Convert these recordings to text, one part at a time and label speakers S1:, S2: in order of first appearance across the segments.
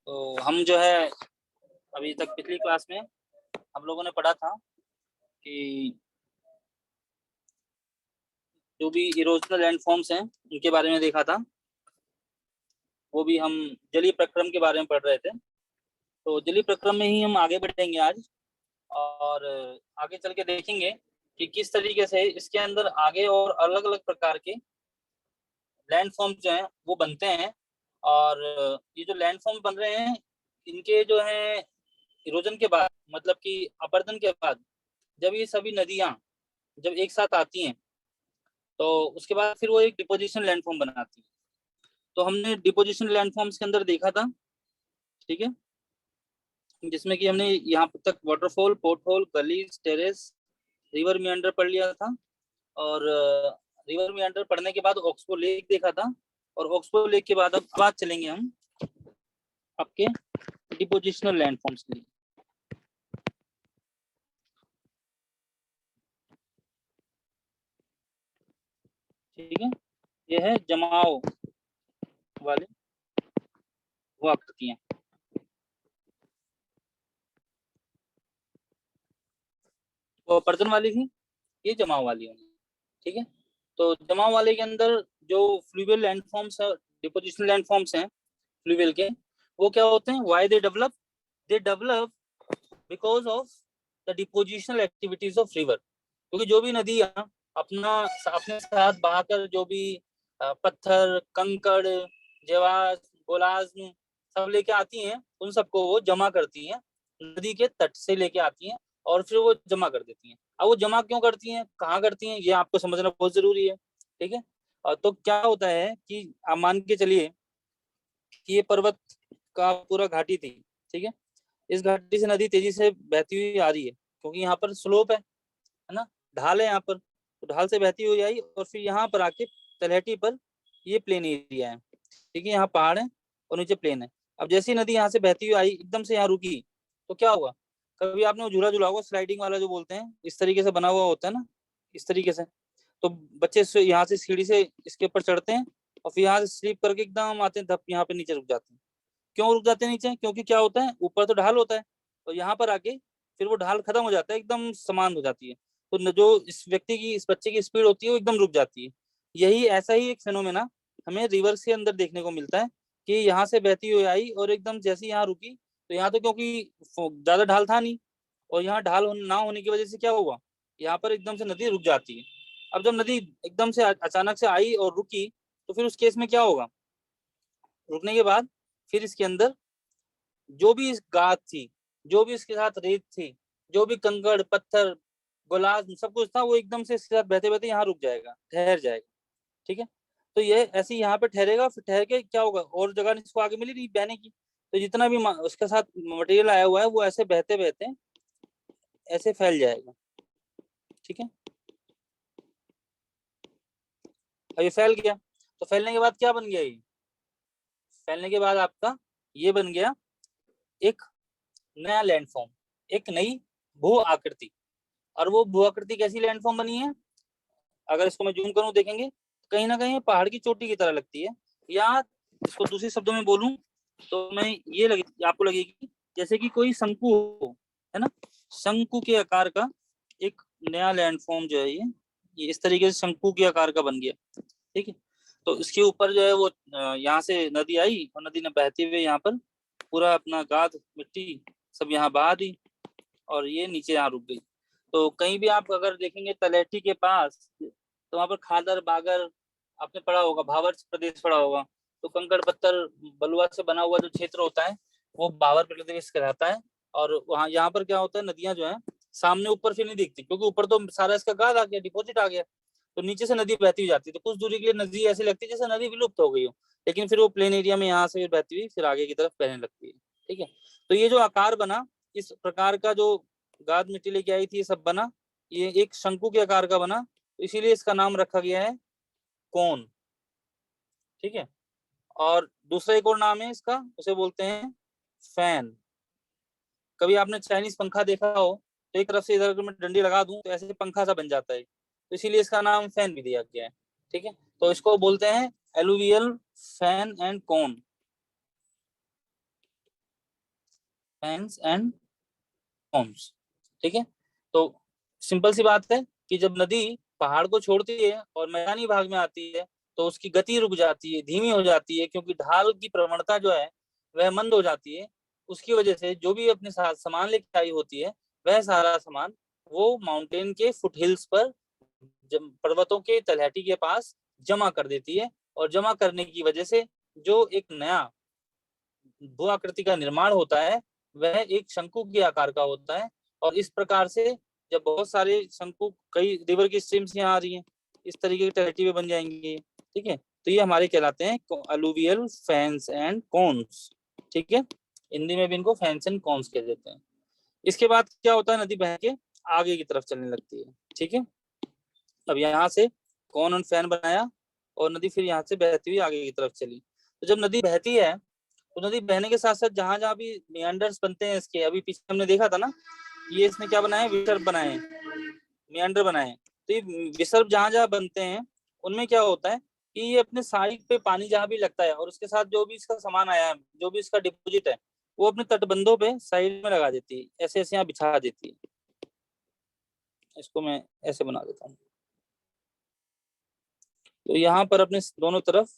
S1: तो हम जो है अभी तक पिछली क्लास में हम लोगों ने पढ़ा था कि जो भी इरोजनल लैंडफॉर्म्स हैं उनके बारे में देखा था। वो भी हम जलीय प्रक्रम के बारे में पढ़ रहे थे। तो जलीय प्रक्रम में ही हम आगे बढ़ेंगे आज, और आगे चल के देखेंगे कि किस तरीके से इसके अंदर आगे और अलग अलग प्रकार के लैंडफॉर्म जो हैं वो बनते हैं। और ये जो लैंडफॉर्म बन रहे हैं इनके जो है इरोजन के बाद, मतलब कि अपरदन के बाद, जब ये सभी नदियां जब एक साथ आती हैं तो उसके बाद फिर वो एक डिपोजिशन लैंडफॉर्म बनाती है। तो हमने डिपोजिशन लैंडफॉर्म्स के अंदर देखा था, ठीक है, जिसमें कि हमने यहाँ तक वाटरफॉल, पोर्टहोल, गलीज, टेरेस, रिवर मियंडर पढ़ लिया था। और रिवर मियंडर पढ़ने के बाद ऑक्सबो लेक देखा था। और ऑक्सबो लेक के बाद अब बात चलेंगे हम आपके डिपोजिशनल लैंडफॉर्म्स के लिए। ठीक है, ये है जमाव वाले वो आकृतियां। वो अपरदन वाली थी, ये जमाव वाली होंगी। ठीक है, तो जमाव वाले के अंदर जो फ्लूवियल लैंडफॉर्म्स है, डिपोजिशनल लैंडफॉर्म्स हैं फ्लूवियल के, वो क्या होते हैं, why they develop because of the depositional activities of river. क्योंकि जो भी नदियां अपना अपने साथ बहाकर जो भी पत्थर, कंकड़, जेवास, गोलाज्म सब लेके आती हैं, उन सबको वो जमा करती हैं, नदी के तट से लेके आती हैं और फिर वो जमा कर देती हैं। अब वो जमा क्यों करती हैं, कहाँ करती हैं, ये आपको समझना बहुत जरूरी है। ठीक है, तो क्या होता है कि आप मान के चलिए कि ये पर्वत का पूरा घाटी थी। ठीक है, इस घाटी से नदी तेजी से बहती हुई आ रही है, क्योंकि यहाँ पर स्लोप है ना, ढाल है यहाँ पर, तो ढाल से बहती हुई आई और फिर यहाँ पर आके तलहटी पर ये प्लेन एरिया है। ठीक है, यहाँ पहाड़ है और नीचे प्लेन है। अब जैसी नदी यहाँ से बहती हुई आई एकदम से यहाँ रुकी, तो क्या हुआ, कभी आपने वो झूला झूला होगा स्लाइडिंग वाला जो बोलते हैं, इस तरीके से बना हुआ होता है ना, इस तरीके से। तो बच्चे यहाँ से सीढ़ी से इसके ऊपर चढ़ते हैं और फिर यहाँ से स्लीप करके एकदम आते हैं, धप यहाँ पे नीचे रुक जाते हैं। क्यों रुक जाते हैं नीचे, क्योंकि क्या होता है, ऊपर तो ढाल होता है और यहाँ पर आके फिर वो ढाल खत्म हो जाता है, एकदम समान हो जाती है। तो जो इस व्यक्ति की, इस बच्चे की स्पीड होती है वो एकदम रुक जाती है। यही ऐसा ही एक फेनोमेना हमें रिवर के अंदर देखने को मिलता है कि यहाँ से बहती हुई आई और एकदम जैसे यहाँ रुकी, तो यहाँ तो क्योंकि ज्यादा ढाल था नहीं, और यहाँ ढाल ना होने की वजह से क्या हुआ, यहाँ पर एकदम से नदी रुक जाती है। अब जब नदी एकदम से अचानक से आई और रुकी, तो फिर उस केस में क्या होगा, रुकने के बाद फिर इसके अंदर जो भी इस गाद थी, जो भी इसके साथ रेत थी, जो भी कंकड़, पत्थर, गोलाज सब कुछ था, वो एकदम से इसके साथ बहते बहते यहाँ रुक जाएगा, ठहर जाएगा। ठीक है, तो ये ऐसे ही यहाँ पे ठहरेगा, फिर ठहर के क्या होगा, और जगह इसको आगे मिली नहीं बहने की, तो जितना भी उसके साथ मटेरियल आया हुआ है वो ऐसे बहते बहते ऐसे फैल जाएगा। ठीक है, अब ये फैल गया, तो फैलने के बाद क्या बन गया, ये फैलने के बाद आपका ये बन गया एक नया लैंडफॉर्म, एक नई भू आकृति। और वो भू आकृति कैसी लैंडफॉर्म बनी है, अगर इसको मैं जूम करूं देखेंगे, कहीं ना कहीं पहाड़ की चोटी की तरह लगती है, या इसको दूसरे शब्दों में बोलूं तो मैं ये आपको लगेगी जैसे कि कोई शंकु हो, है ना, शंकु के आकार का एक नया लैंडफॉर्म जो है ये इस तरीके से शंकु के आकार का बन गया। ठीक है, तो इसके ऊपर जो है वो यहाँ से नदी आई और नदी ने बहते हुए यहाँ पर पूरा अपना गाद मिट्टी सब यहाँ बहा दी और ये नीचे यहाँ रुक गई। तो कहीं भी आप अगर देखेंगे तलहटी के पास, तो वहां पर खादर, बागर आपने पढ़ा होगा, भावर प्रदेश पढ़ा होगा, तो कंकड़ पत्थर बलुआ से बना हुआ जो क्षेत्र होता है वो भावर प्रदेश कहलाता है। और वहाँ यहाँ पर क्या होता है, नदियां जो है सामने ऊपर फिर नहीं दिखती, क्योंकि ऊपर तो सारा इसका गाद आ गया, डिपोजिट आ गया, तो नीचे से नदी बहती हुई जाती है, तो कुछ दूरी के लिए नदी ऐसी लगती है जैसे नदी विलुप्त हो गई हो, लेकिन फिर वो प्लेन एरिया में यहाँ से बहती हुई फिर आगे की तरफ बहने लगती है। ठीक है, तो ये जो आकार बना, इस प्रकार का जो गाद मिट्टी लेके आई थी सब बना, ये एक शंकु के आकार का बना, तो इसीलिए इसका नाम रखा गया है कोन। ठीक है, और दूसरा एक और नाम है इसका, उसे बोलते हैं फैन। कभी आपने चाइनीज पंखा देखा हो, तो एक तरफ से इधर अगर मैं डंडी लगा दूं तो ऐसे पंखा सा बन जाता है, तो इसीलिए इसका नाम फैन भी दिया गया है। ठीक है, तो इसको बोलते हैं alluvial fan and cone. Fans and cons. ठीक है, तो सिंपल सी बात है कि जब नदी पहाड़ को छोड़ती है और मैदानी भाग में आती है तो उसकी गति रुक जाती है, धीमी हो जाती है, क्योंकि ढाल की प्रवणता जो है वह मंद हो जाती है। उसकी वजह से जो भी अपने साथ सामान लेके आई होती है वह सारा सामान वो माउंटेन के फुटहिल्स पर, पर्वतों के तलहटी के पास जमा कर देती है। और जमा करने की वजह से जो एक नया भू आकृति का निर्माण होता है वह एक शंकु के आकार का होता है। और इस प्रकार से जब बहुत सारे शंकु, कई रिवर की स्ट्रीम्स यहाँ आ रही हैं, इस तरीके की तलहटी बन जाएंगी। ठीक है, तो ये हमारे कहलाते हैं अलुवियल फैंस एंड कॉन्स। ठीक है, हिंदी में भी इनको फैंस एंड कॉन्स कह देते हैं। इसके बाद क्या होता है, नदी बह के आगे की तरफ चलने लगती है। ठीक है, अब यहाँ से कॉन और फैन बनाया और नदी फिर यहाँ से बहती हुई आगे की तरफ चली। तो जब नदी बहती है तो नदी बहने के साथ साथ जहां जहां भी मियांडर्स बनते हैं इसके, अभी पीछे हमने देखा था ना, ये इसने क्या बनाए, विसर्ग बनाए, मियांडर बनाए। तो ये विसर्ग जहां जहां बनते हैं उनमें क्या होता है कि ये अपने साइड पे पानी जहां भी लगता है और उसके साथ जो भी इसका सामान आया है, जो भी इसका डिपोजिट है, वो अपने तटबंधों पे साइड में लगा देती है, ऐसे ऐसे यहाँ बिछा देती है। इसको मैं ऐसे बना देता हूँ। तो यहाँ पर अपने दोनों तरफ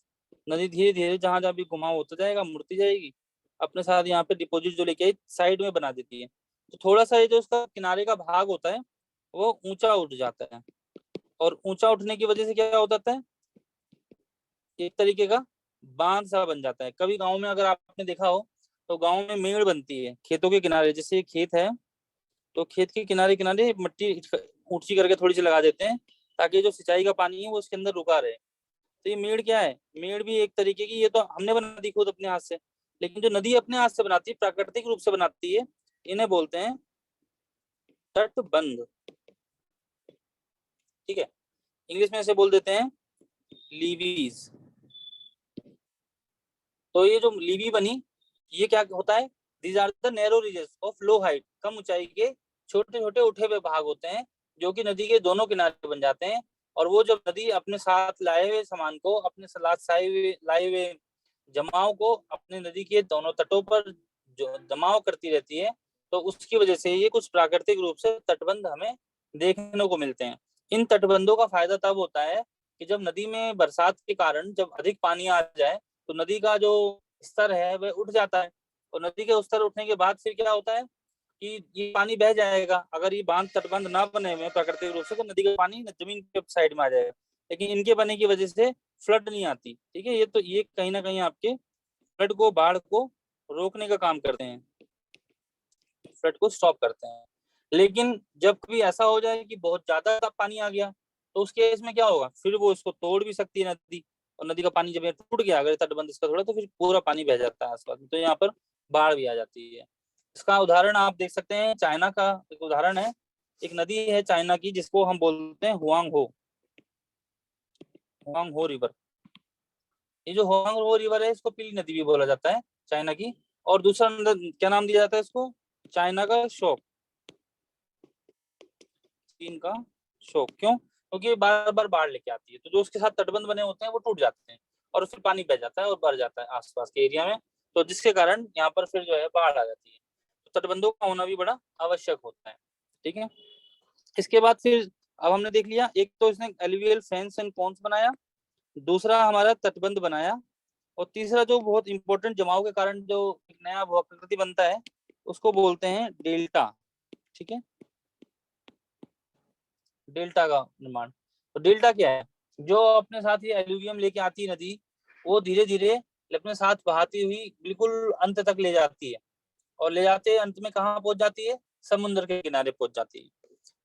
S1: नदी धीरे धीरे जहां जहां भी घुमाव होता जाएगा, मुड़ती जाएगी, अपने साथ यहाँ पे डिपोजिट जो लेके आई साइड में बना देती है। तो थोड़ा सा ये जो उसका किनारे का भाग होता है वो ऊंचा उठ जाता है। और ऊंचा उठने की वजह से क्या हो जाता है, एक तरीके का बांध सा बन जाता है। कभी गाँव में अगर आपने देखा हो तो गाँव में मेड़ बनती है खेतों के किनारे, जैसे खेत है तो खेत के किनारे किनारे मिट्टी ऊंची करके थोड़ी सी लगा देते हैं ताकि जो सिंचाई का पानी है वो उसके अंदर रुका रहे। तो ये मेड़ क्या है, मेड़ भी एक तरीके की, ये तो हमने बना दी खुद अपने हाथ से, लेकिन जो नदी अपने हाथ से बनाती है, प्राकृतिक रूप से बनाती है, इन्हें बोलते हैं तटबंध। ठीक है, इंग्लिश में ऐसे बोल देते हैं लीवीज। तो ये जो लीवी बनी, ये क्या होता है, these are the narrow regions of low height, कम ऊंचाई के छोटे छोटे उठे हुए भाग होते हैं जो कि नदी के दोनों किनारे बन जाते हैं। और वो जब नदी अपने साथ लाए हुए सामान को, अपने साथ लाए हुए जमाव को अपने नदी के दोनों तटों पर जो जमाव करती रहती है, तो उसकी वजह से ये कुछ प्राकृतिक रूप से तटबंध हमें देखने को मिलते हैं। इन तटबंधों का फायदा तब होता है कि जब नदी में बरसात के कारण जब अधिक पानी आ जाए तो नदी का जो स्तर है वह उठ जाता है। और नदी के स्तर उठने के बाद फिर क्या होता है कि ये पानी बह जाएगा। अगर ये बांध तटबंध ना बने हुए प्राकृतिक रूप से तो नदी का पानी जमीन के साइड में आ जाएगा, लेकिन इनके बने की वजह से फ्लड नहीं आती। ठीक है, ये तो ये कहीं ना कहीं आपके फ्लड को, बाढ़ को रोकने का काम करते हैं, फ्लड को स्टॉप करते हैं। लेकिन जब कभी ऐसा हो जाए कि बहुत ज्यादा पानी आ गया तो उस केस में क्या होगा, फिर वो इसको तोड़ भी सकती है नदी। और नदी का पानी जब टूट गया अगर तटबंध इसका थोड़ा, तो फिर पूरा पानी बह जाता है आसपास में, तो यहाँ पर बाढ़ भी आ जाती है। इसका उदाहरण आप देख सकते हैं, चाइना का एक उदाहरण है। एक नदी है चाइना की जिसको हम बोलते हैं हुआंग हो, हुआंग हो रिवर। ये जो हुआंग हो रिवर है इसको पीली नदी भी बोला जाता है चाइना की। और दूसरा क्या नाम दिया जाता है इसको, चाइना का शोक, चीन का शोक। क्यों, क्योंकि बार बार बाढ़ लेके आती है, तो जो उसके साथ तटबंध बने होते हैं वो टूट जाते हैं और उससे पानी बह जाता है और भर जाता है आसपास के एरिया में। तो जिसके कारण यहाँ पर फिर जो है बाढ़ आ जाती है। तो तटबंधों का होना भी बड़ा आवश्यक होता है। ठीक है, इसके बाद फिर अब हमने देख लिया, एक तो इसने एलुवियल फेंस एंड पॉन्ड्स बनाया, दूसरा हमारा तटबंध बनाया, और तीसरा जो बहुत इंपॉर्टेंट जमाव के कारण जो एक नया भूआकृति बनता है उसको बोलते हैं डेल्टा। ठीक है, डेल्टा का निर्माण। तो डेल्टा क्या है, जो अपने साथ ये एल्यूवियम लेके आती है नदी, वो धीरे धीरे अपने साथ बहाती हुई बिल्कुल अंत तक ले जाती है। और ले जाते अंत में कहाँ पहुंच जाती है, समुद्र के किनारे पहुंच जाती है।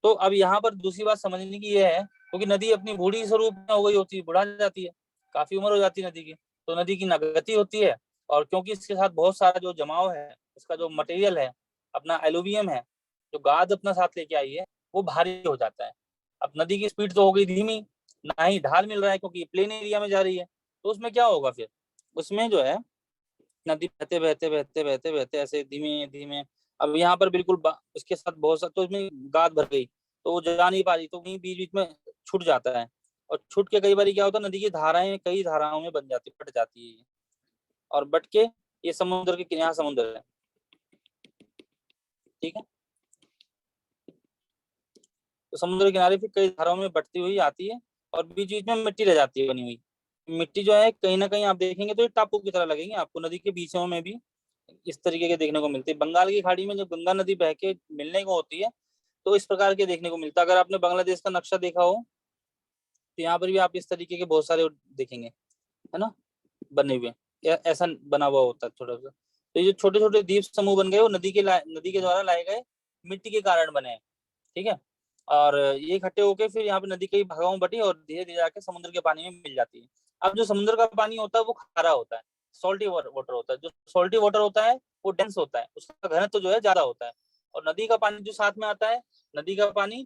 S1: तो अब यहाँ पर दूसरी बात समझने की यह है, क्योंकि नदी अपनी बूढ़ी स्वरूप में हो गई होती है, बुढ़ा जाती है, काफी उम्र हो जाती है नदी की, तो नदी की ना गति होती है। और क्योंकि इसके साथ बहुत सारा जो जमाव है, इसका जो मटेरियल है अपना एलुवियम है, जो गाद अपना साथ लेके आई है, वो भारी हो जाता है। अब नदी की स्पीड तो हो गई धीमी, ना ही ढाल मिल रहा है क्योंकि प्लेन एरिया में जा रही है, तो उसमें क्या होगा फिर, उसमें जो है नदी बहते बहते बहते बहते बहते ऐसे धीमे धीमे, अब यहाँ पर बिल्कुल इसके साथ बहुत सा तो इसमें गाद भर गई, तो वो जा नहीं पा रही, तो वहीं बीच बीच में छूट जाता है। और छूट के कई बार क्या होता है, नदी की धाराएं कई धाराओं में बन जाती, बट जाती है, और बट के ये समुद्र के यहाँ समुद्र है, ठीक है। तो समुद्र के किनारे फिर कई धाराओं में बटती हुई आती है और बीच बीच में मिट्टी रह जाती है बनी हुई। मिट्टी जो है कहीं ना कहीं आप देखेंगे तो ये टापू की तरह लगेंगे आपको, नदी के बीचों में भी इस तरीके के देखने को मिलते हैं। बंगाल की खाड़ी में जब गंगा नदी बह के मिलने को होती है तो इस प्रकार के देखने को मिलता है। अगर आपने बांग्लादेश का नक्शा देखा हो तो यहाँ पर भी आप इस तरीके के बहुत सारे देखेंगे, है ना, बने हुए, ऐसा बना हुआ होता है थोड़ा सा। तो ये जो छोटे छोटे द्वीप समूह बन गए वो नदी के द्वारा लाए गए मिट्टी के कारण बने हैं। ठीक है। और ये इकट्ठे होके फिर यहाँ पे नदी कई भागों में बटी और धीरे धीरे जाके समुद्र के पानी में मिल जाती है। अब जो समुद्र का पानी होता है वो खारा होता है, सॉल्टी वाटर होता है। जो सॉल्टी वाटर होता है वो डेंस होता है, उसका घनत्व जो है ज्यादा होता है। और नदी का पानी जो साथ में आता है, नदी का पानी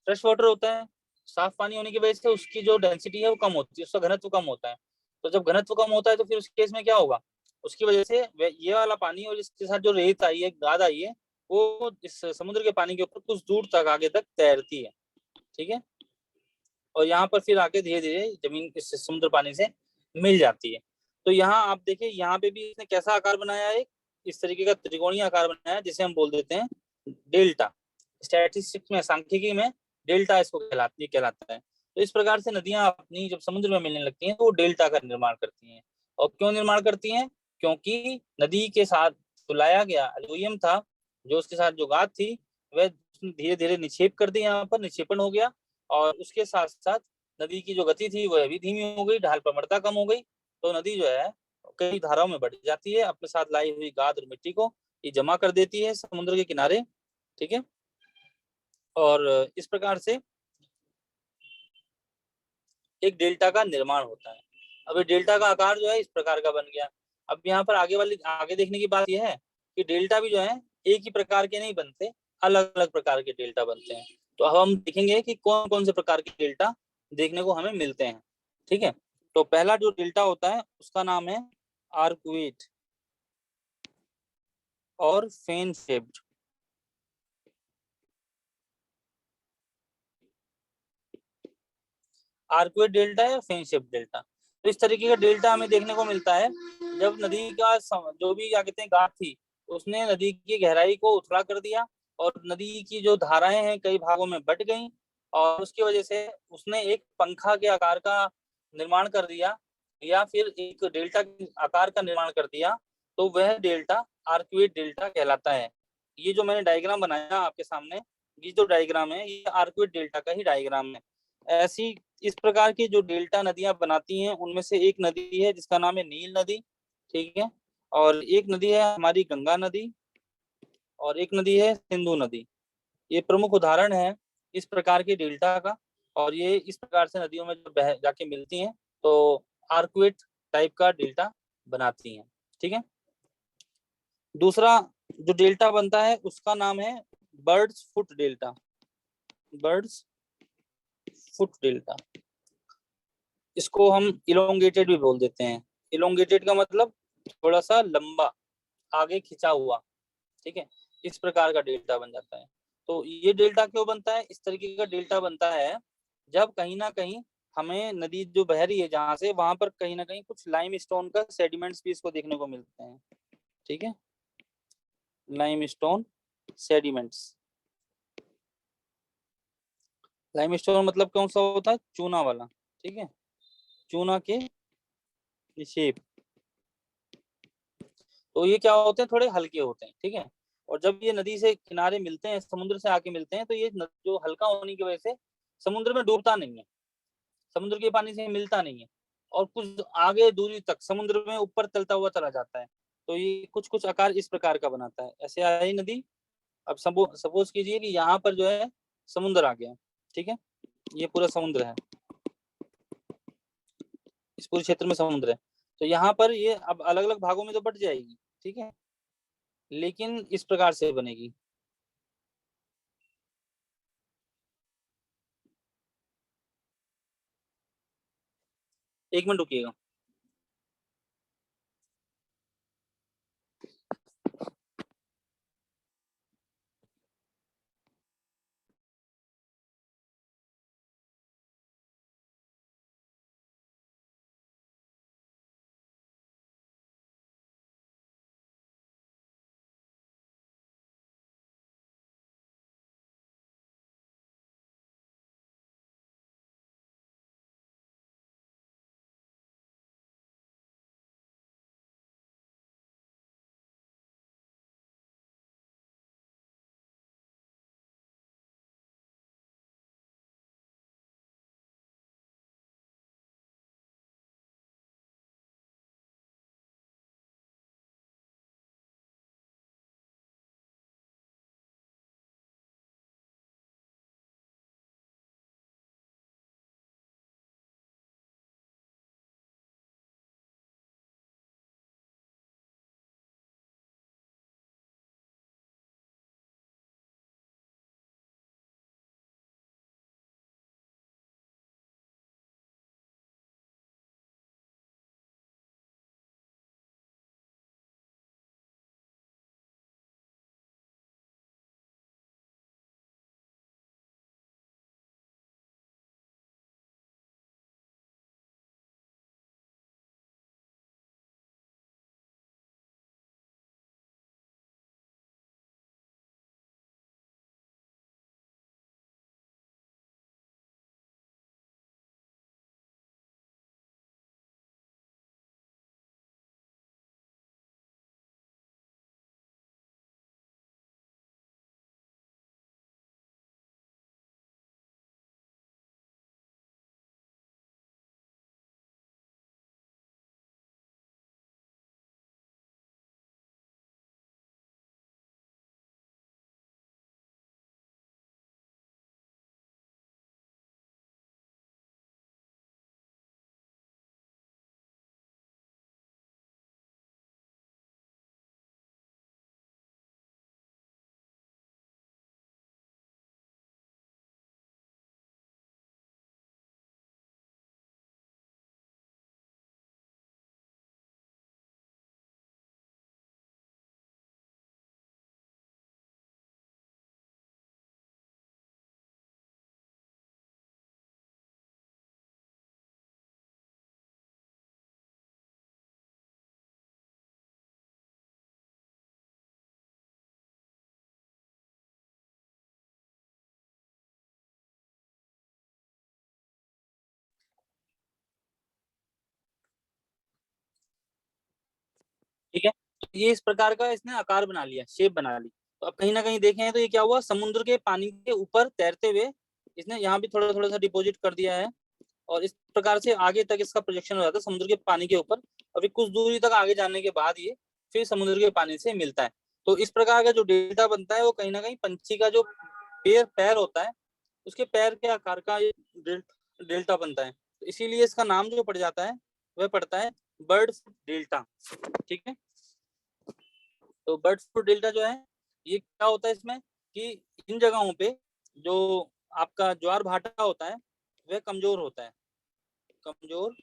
S1: फ्रेश वाटर होता है, साफ पानी होने की वजह से उसकी जो डेंसिटी है वो कम होती है, उसका घनत्व कम होता है। तो जब घनत्व कम होता है तो फिर उस केस में क्या होगा, उसकी वजह से ये वाला पानी और इसके साथ जो रेत आई है, गाद आई है, वो इस समुद्र के पानी के ऊपर कुछ दूर तक आगे तक तैरती है। ठीक है। और यहाँ पर फिर आके धीरे धीरे जमीन इस समुद्र पानी से मिल जाती है। तो यहाँ आप देखिए, यहाँ पे भी इसने कैसा आकार बनाया है, इस तरीके का त्रिकोणीय आकार बनाया है जिसे हम बोल देते हैं डेल्टा। स्टैटिस्टिक्स में, सांख्यिकी में डेल्टा इसको कहलाता है। तो इस प्रकार से नदियां अपनी जब समुद्र में मिलने लगती हैं तो वो डेल्टा का निर्माण करती हैं। और क्यों निर्माण करती हैं? क्योंकि नदी के साथ जो लाया गया एलुवियम था, जो उसके साथ जो गाद थी, वह धीरे धीरे निक्षेप कर दी, यहाँ पर निक्षेपण हो गया। और उसके साथ साथ नदी की जो गति थी वह भी धीमी हो गई, ढाल प्रवणता कम हो गई। तो नदी जो है कई धाराओं में बढ़ जाती है, अपने साथ लाई हुई गाद और मिट्टी को ये जमा कर देती है समुद्र के किनारे। ठीक है। और इस प्रकार से एक डेल्टा का निर्माण होता है। अब ये डेल्टा का आकार जो है इस प्रकार का बन गया। अब यहाँ पर आगे देखने की बात यह है कि डेल्टा भी जो है एक ही प्रकार के नहीं बनते, अलग अलग प्रकार के डेल्टा बनते हैं। तो अब हम देखेंगे कि कौन कौन से प्रकार के डेल्टा देखने को हमें मिलते हैं। ठीक है। तो पहला जो डेल्टा होता है उसका नाम है आर्कुएट और फेन शेप्ड। आर्कुएट डेल्टा है, फेन शेप डेल्टा। तो इस तरीके का डेल्टा हमें देखने को मिलता है जब नदी का जो भी क्या कहते हैं गाद थी, उसने नदी की गहराई को उथला कर दिया और नदी की जो धाराएं हैं कई भागों में बट गई। और उसकी वजह से उसने एक पंखा के आकार का निर्माण कर दिया या फिर एक डेल्टा के आकार का निर्माण कर दिया। तो वह डेल्टा आर्कुएट डेल्टा कहलाता है। ये जो मैंने डायग्राम बनाया आपके सामने, ये जो डायग्राम है ये आर्कुएट डेल्टा का ही डायग्राम है। ऐसी इस प्रकार की जो डेल्टा नदियां बनाती हैं उनमें से एक नदी है जिसका नाम है नील नदी। ठीक है। और एक नदी है हमारी गंगा नदी, और एक नदी है सिंधु नदी। ये प्रमुख उदाहरण है इस प्रकार की डेल्टा का। और ये इस प्रकार से नदियों में जब बह जाके मिलती हैं तो आर्कुएट टाइप का डेल्टा बनाती हैं। ठीक है। दूसरा जो डेल्टा बनता है उसका नाम है birds foot delta. Birds foot delta, इसको हम इलोंगेटेड भी बोल देते हैं। इलोंगेटेड का मतलब थोड़ा सा लंबा, आगे खिंचा हुआ। ठीक है। इस प्रकार का डेल्टा बन जाता है। तो ये डेल्टा क्यों बनता है? इस तरीके का डेल्टा बनता है जब कहीं ना कहीं हमें नदी जो बह रही है जहां से, वहां पर कहीं ना कहीं कुछ लाइम स्टोन का सेडिमेंट्स भी इसको देखने को मिलते हैं। ठीक है। Lime stone sediments. Lime stone मतलब कौन सा होता है? चूना वाला। ठीक है। चूना के शेप। तो ये क्या होते हैं? थोड़े हल्के होते हैं। ठीक है। और जब ये नदी से किनारे मिलते हैं, समुद्र से आके मिलते हैं, तो ये जो हल्का होने की वजह से समुद्र में डूबता नहीं है, समुद्र के पानी से मिलता नहीं है, और कुछ आगे दूरी तक समुद्र में ऊपर तलता हुआ चला जाता है। तो ये कुछ कुछ आकार इस प्रकार का बनाता है। ऐसे आई नदी। अब सपोज कीजिए कि यहाँ पर जो है समुद्र आ गया। ठीक है। ये पूरा समुद्र है, इस पूरे क्षेत्र में समुद्र है। तो यहाँ पर ये अब अलग अलग भागों में तो बट जाएगी। ठीक है। लेकिन इस प्रकार से बनेगी। 1 मिनट रुकिएगा। ठीक है। तो ये इस प्रकार का इसने आकार बना लिया, शेप बना ली। तो अब कहीं ना कहीं देखें तो ये क्या हुआ, समुद्र के पानी के ऊपर तैरते हुए इसने यहाँ भी थोड़ा थोड़ा सा डिपॉजिट कर दिया है, और इस प्रकार से आगे तक इसका प्रोजेक्शन हो जाता है समुद्र के पानी के ऊपर। अभी कुछ दूरी तक आगे जाने के बाद ये फिर समुद्र के पानी से मिलता है। तो इस प्रकार का जो डेल्टा बनता है वो कहीं ना कहीं पंछी का जो पैर पैर होता है उसके पैर के आकार का ये डेल्टा बनता है। तो इसीलिए इसका नाम जो पड़ जाता है वह पड़ता है बर्ड फुट डेल्टा। ठीक है। तो बर्ड फुट डेल्टा जो है ये क्या होता है इसमें कि इन जगहों पे जो आपका ज्वार भाटा होता है वह कमजोर होता है, कमजोर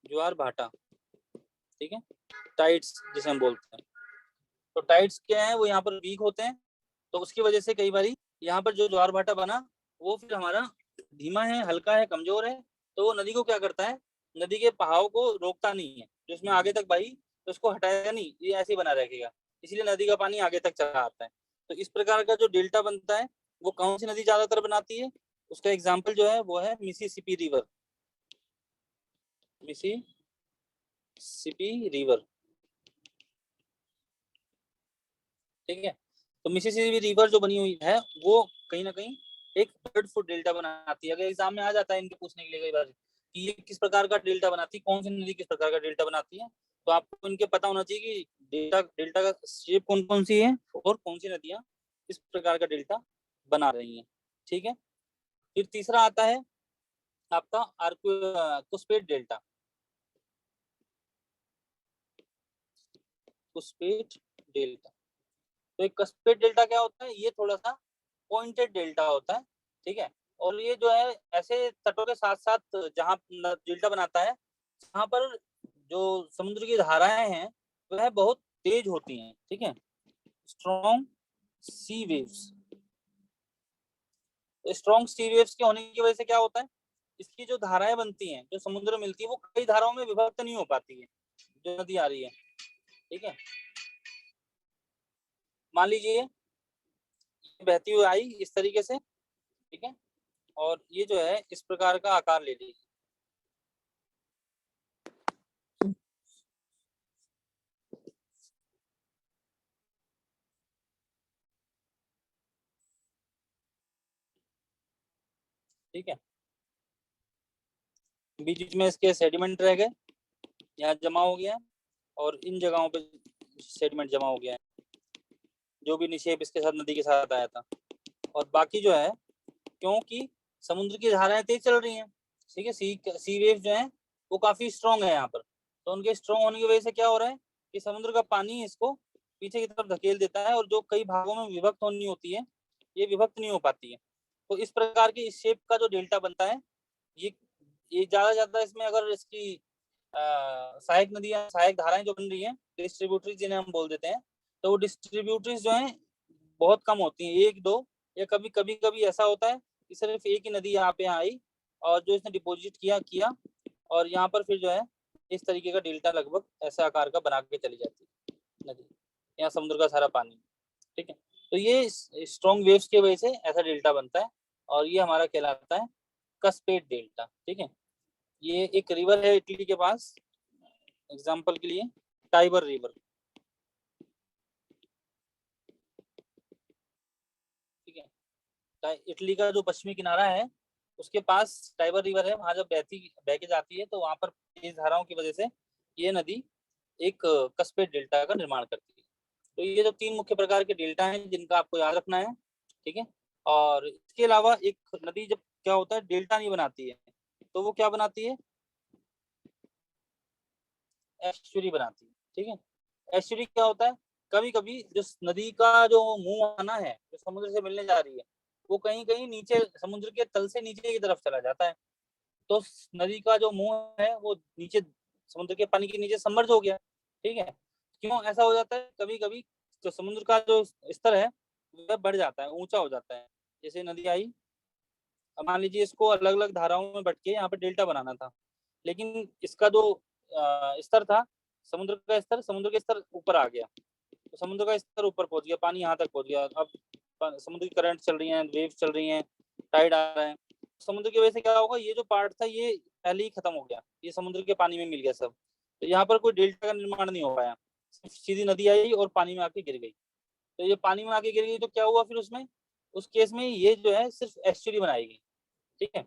S1: ज्वार भाटा। ठीक है। टाइड्स जिसे हम बोलते हैं, तो टाइड्स क्या है वो यहाँ पर वीक होते हैं। तो उसकी वजह से कई बारी यहाँ पर जो ज्वार भाटा बना वो फिर हमारा धीमा है, हल्का है, कमजोर है। तो वो नदी को क्या करता है, नदी के बहाव को रोकता नहीं है, जो उसमें आगे तक बही तो उसको हटाएगा नहीं, ये ऐसे ही बना रहेगा। इसलिए नदी का पानी आगे तक चला आता है। तो इस प्रकार का जो डेल्टा बनता है वो कौन सी नदी ज्यादातर बनाती है, उसका एग्जाम्पल जो है वो है मिसिसिपी रिवर। Mississippi river. ठीक है। तो मिसिसिपी रिवर जो बनी हुई है वो कहीं ना कहीं एक बर्ड फुट डेल्टा बनाती है। अगर एग्जाम में आ जाता है इनके पूछने के लिए कई बार कि ये किस प्रकार का डेल्टा बनाती है, कौन सी नदी किस प्रकार का डेल्टा बनाती है, तो आपको इनके पता होना चाहिए कि डेल्टा डेल्टा का शेप कौन कौन सी है और कौन सी नदियां इस प्रकार का डेल्टा बना रही हैं। ठीक है। फिर तीसरा आता है आपका कुस्पेट डेल्टा। कुस्पेट डेल्टा। तो एक कस्पेट डेल्टा क्या होता है, ये थोड़ा सा पॉइंटेड डेल्टा होता है। ठीक है। और ये जो है ऐसे तटों के साथ साथ जहाँ डेल्टा बनाता है जहाँ पर जो समुद्र की धाराएं हैं वह बहुत तेज होती हैं। ठीक है। स्ट्रॉन्ग सी वेव्स। तो स्ट्रॉन्ग सी वेव्स के होने की वजह से क्या होता है, इसकी जो धाराएं बनती हैं जो समुद्र में मिलती है वो कई धाराओं में विभक्त नहीं हो पाती है जो नदी आ रही है। ठीक है। मान लीजिए बहती हुई आई इस तरीके से। ठीक है। और ये जो है इस प्रकार का आकार ले लीजिए। ठीक है। बीच बीच में इसके सेडिमेंट रह गए, यहाँ जमा हो गया है, और इन जगहों पे सेडिमेंट जमा हो गया है जो भी निक्षेप इसके साथ नदी के साथ आया था। और बाकी जो है क्योंकि समुद्र की धाराएं तेज चल रही हैं, ठीक है, सी वेव जो है वो काफी स्ट्रॉन्ग है यहाँ पर। तो उनके स्ट्रॉन्ग होने की वजह से क्या हो रहा है कि समुद्र का पानी इसको पीछे की तरफ धकेल देता है, और जो कई भागों में विभक्त होनी होती है ये विभक्त नहीं हो पाती है। तो इस प्रकार की इस शेप का जो डेल्टा बनता है ये ये ज्यादा इसमें अगर इसकी सहायक नदियां सहायक धाराएं जो बन रही हैं डिस्ट्रीब्यूटरीज जिन्हें हम बोल देते हैं, तो वो डिस्ट्रीब्यूटरीज जो हैं बहुत कम होती हैं, एक दो, या कभी कभी कभी ऐसा होता है कि सिर्फ एक ही नदी यहाँ पे आई और जो इसने डिपॉजिट किया किया और यहाँ पर फिर जो है इस तरीके का डेल्टा लगभग ऐसा आकार का बना के चली जाती है नदी, यहाँ समुद्र का सारा पानी। ठीक है। तो ये स्ट्रॉन्ग वेव्स की वजह से ऐसा डेल्टा बनता है, और ये हमारा कहलाता है कस्पेट डेल्टा। ठीक है। ये एक रिवर है इटली के पास, एग्जाम्पल के लिए टाइबर रिवर। ठीक है। इटली का जो पश्चिमी किनारा है उसके पास टाइबर रिवर है, वहां जब बह के जाती है तो वहां पर तेज धाराओं की वजह से ये नदी एक कस्पेट डेल्टा का निर्माण करती है। तो ये जो तीन मुख्य प्रकार के डेल्टा हैं जिनका आपको याद रखना है। ठीक है। और इसके अलावा एक नदी जब क्या होता है डेल्टा नहीं बनाती है तो वो क्या बनाती है, एस्चुरी बनाती है। ठीक है। एस्चुरी क्या होता है, कभी कभी जो नदी का जो मुंह आना है जो समुद्र से मिलने जा रही है वो कहीं कहीं नीचे समुद्र के तल से नीचे की तरफ चला जाता है। तो नदी का जो मुंह है वो नीचे समुद्र के पानी के नीचे सबमर्ज हो गया। ठीक है। क्यों ऐसा हो जाता है, कभी कभी तो समुद्र का जो स्तर है वह बढ़ जाता है, ऊंचा हो जाता है। जैसे नदी आई, अब मान लीजिए इसको अलग अलग धाराओं में बट के यहाँ पे डेल्टा बनाना था, लेकिन इसका जो स्तर था समुद्र के स्तर ऊपर आ गया, तो समुद्र का स्तर ऊपर पहुंच गया, पानी यहाँ तक पहुंच गया। अब समुद्र की करंट चल रही है, वेव चल रही है, टाइड आ रहा है, समुद्र की वजह से क्या होगा, ये जो पार्ट था ये पहले ही खत्म हो गया, ये समुद्र के पानी में मिल गया सब। तो यहाँ पर कोई डेल्टा का निर्माण नहीं हो पाया, सीधी नदी आई और पानी में आके गिर गई। तो ये पानी में आके गिर गई तो क्या हुआ फिर उसमें, उस केस में ये जो है सिर्फ एस्चुरी बनाएगी, ठीक है,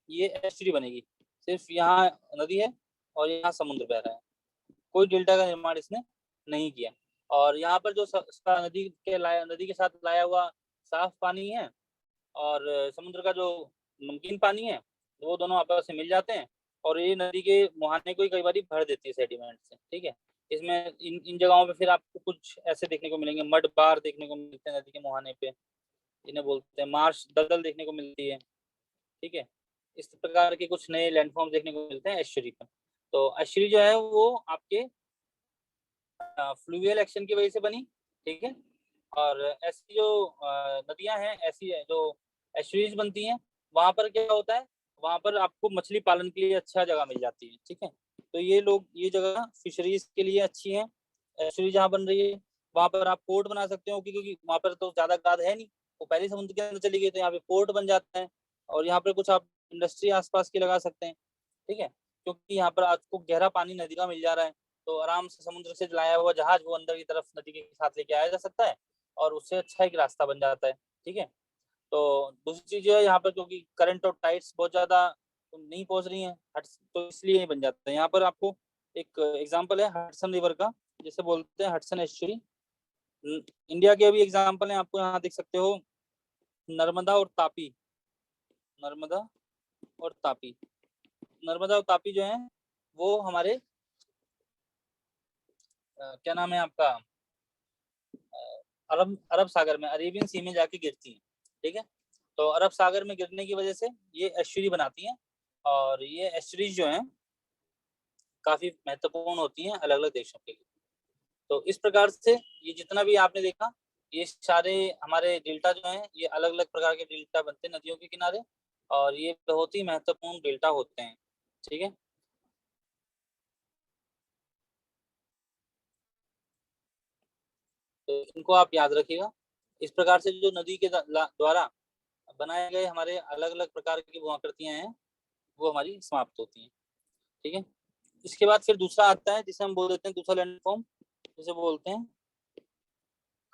S1: ये एस्चुरी बनेगी, सिर्फ यहाँ नदी है और यहाँ समुद्र बह रहा है, कोई डेल्टा का निर्माण इसने नहीं किया। और यहाँ पर जो नदी के साथ लाया हुआ साफ पानी है और समुद्र का जो नमकीन पानी है, वो दोनों आपस में मिल जाते हैं और ये नदी के मुहाने को ही कई बार भर देती है सेडिमेंट से, ठीक है। इसमें इन जगहों पे फिर आपको कुछ ऐसे देखने को मिलेंगे, मड बार देखने को मिलते हैं नदी के मुहाने पे, इन्हें बोलते हैं मार्श दलदल देखने को मिलती है, ठीक है। इस प्रकार के कुछ नए लैंडफॉर्म देखने को मिलते हैं एस्चुरी पर। तो एस्चुरी जो है वो आपके फ्लूवियल एक्शन की वजह से बनी, ठीक है। और ऐसी जो नदियां हैं, ऐसी है जो एस्चुरीज बनती हैं, वहां पर क्या होता है, वहां पर आपको मछली पालन के लिए अच्छा जगह मिल जाती है, ठीक है। तो ये जगह फिशरीज के लिए अच्छी है, एस्चुरी जहाँ बन रही है वहां पर आप पोर्ट बना सकते हो, क्योंकि वहां पर तो ज्यादा गाद है नहीं, वो पहले समुद्र के अंदर चली गई, तो यहाँ पे पोर्ट बन जाता है और यहाँ पर कुछ आप इंडस्ट्री आसपास की लगा सकते हैं, ठीक है। क्योंकि यहाँ पर आपको गहरा पानी नदी का मिल जा रहा है, तो आराम से समुद्र से लाया हुआ जहाज वो अंदर की तरफ नदी के साथ लेके आया जा सकता है और उससे अच्छा एक रास्ता बन जाता है, ठीक है। तो दूसरी चीज है यहाँ पर, क्योंकि करंट और टाइड्स बहुत ज्यादा नहीं पहुंच रही हैं, तो इसलिए ये बन जाता है। यहाँ पर आपको एक एग्जांपल है हडसन रिवर का, जिसे बोलते हैं हडसन एस्चुरी। इंडिया के भी एग्जांपल हैं, आपको यहाँ देख सकते हो, नर्मदा और तापी, नर्मदा और तापी, नर्मदा और तापी जो है वो हमारे क्या नाम है आपका, अरब अरब सागर में, अरेबियन सी में जाके गिरती है, ठीक है। तो अरब सागर में गिरने की वजह से ये एस्चुरी बनाती हैं और ये एस्चुरीज जो हैं काफी महत्वपूर्ण होती हैं अलग अलग देशों के लिए। तो इस प्रकार से ये जितना भी आपने देखा, ये सारे हमारे डेल्टा जो हैं, ये अलग अलग प्रकार के डेल्टा बनते हैं नदियों के किनारे और ये बहुत ही महत्वपूर्ण डेल्टा होते हैं, ठीक है। तो इनको आप याद रखिएगा। इस प्रकार से जो नदी के द्वारा बनाए गए हमारे अलग अलग प्रकार की भूआकृतियां हैं वो हमारी समाप्त होती हैं, ठीक है। इसके बाद फिर दूसरा आता है जिसे हम बोल देते हैं दूसरा लैंडफॉर्म, जिसे बोलते हैं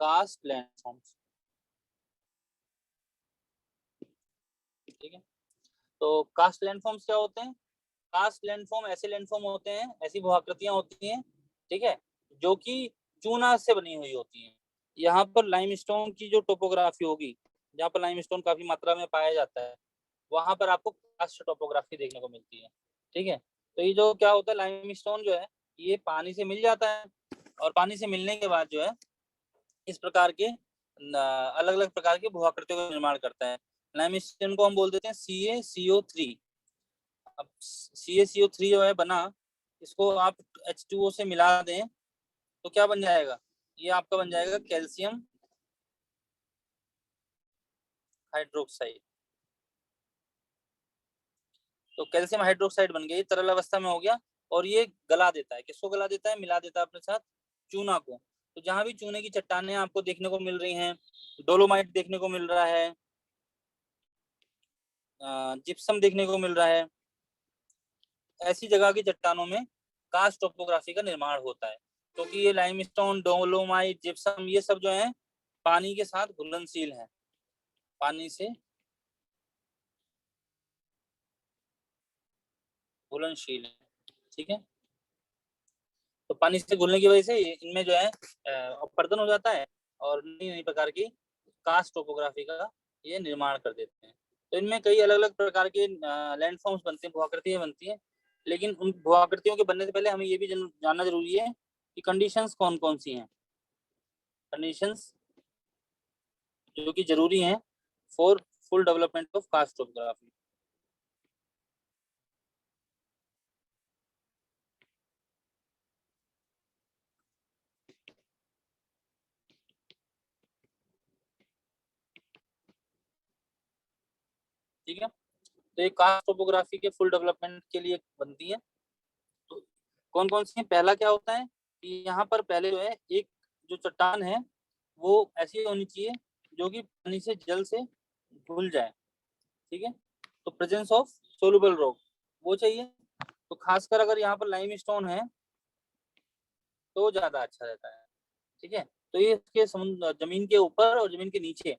S1: कास्ट लैंडफॉर्म्स, ठीक है। तो कास्ट लैंडफॉर्म्स क्या होते हैं, कास्ट लैंडफॉर्म ऐसे लैंडफॉर्म होते हैं, ऐसी भूआकृतियां होती हैं, ठीक है, जो कि चूना से बनी हुई होती हैं। यहाँ पर लाइमस्टोन की जो टोपोग्राफी होगी, जहाँ पर लाइमस्टोन काफी मात्रा में पाया जाता है, वहां पर आपको कास्ट टोपोग्राफी देखने को मिलती है, ठीक है। तो ये जो क्या होता है, लाइमस्टोन जो है ये पानी से मिल जाता है और पानी से मिलने के बाद जो है इस प्रकार के अलग अलग प्रकार के भूआकृतियों का निर्माण करता है। लाइमस्टोन को हम बोल देते हैं CaCO3। अब CaCO3 जो है बना, इसको आप H2O से मिला दें तो क्या बन जाएगा, ये आपका बन जाएगा कैल्शियम हाइड्रोक्साइड। तो कैल्शियम हाइड्रोक्साइड बन गया, ये तरल अवस्था में हो गया और ये गला देता है, किसको गला देता है, मिला देता है अपने साथ चूना को। तो जहां भी चूने की चट्टानें आपको देखने को मिल रही हैं, डोलोमाइट देखने को मिल रहा है, जिप्सम देखने को मिल रहा है, ऐसी जगह की चट्टानों में कास्ट टोपोग्राफी का निर्माण होता है, क्योंकि ये लाइमस्टोन, डोलोमाइट, जिप्सम ये सब जो है पानी के साथ घुलनशील है, पानी से घुलनशील है, ठीक है। तो पानी से घुलने की वजह से इनमें जो है अपरदन हो जाता है और नई नई प्रकार की कास्ट टोपोग्राफी का ये निर्माण कर देते हैं। तो इनमें कई अलग अलग प्रकार के लैंडफॉर्म्स बनते हैं, भूआकृतियां बनती हैं, लेकिन उन भूआकृतियों के बनने से पहले हमें ये भी जानना जरूरी है कि कंडीशंस कौन कौन सी हैं, कंडीशंस जो कि जरूरी हैं for full development of karst topography. ठीक है, तो ये कास्ट टोपोग्राफी के फुल डेवलपमेंट के लिए बनती है। तो कौन कौन सी है, पहला क्या होता है कि यहाँ पर पहले जो है एक जो चट्टान है वो ऐसी होनी चाहिए जो कि पानी से जल से घुल जाए, ठीक है। तो प्रेजेंस ऑफ सोलुबल रॉक वो चाहिए। तो खासकर अगर यहाँ पर लाइमस्टोन है तो ज्यादा अच्छा रहता है। ठीक है, तो ये इसके समुद्र जमीन के ऊपर और जमीन के नीचे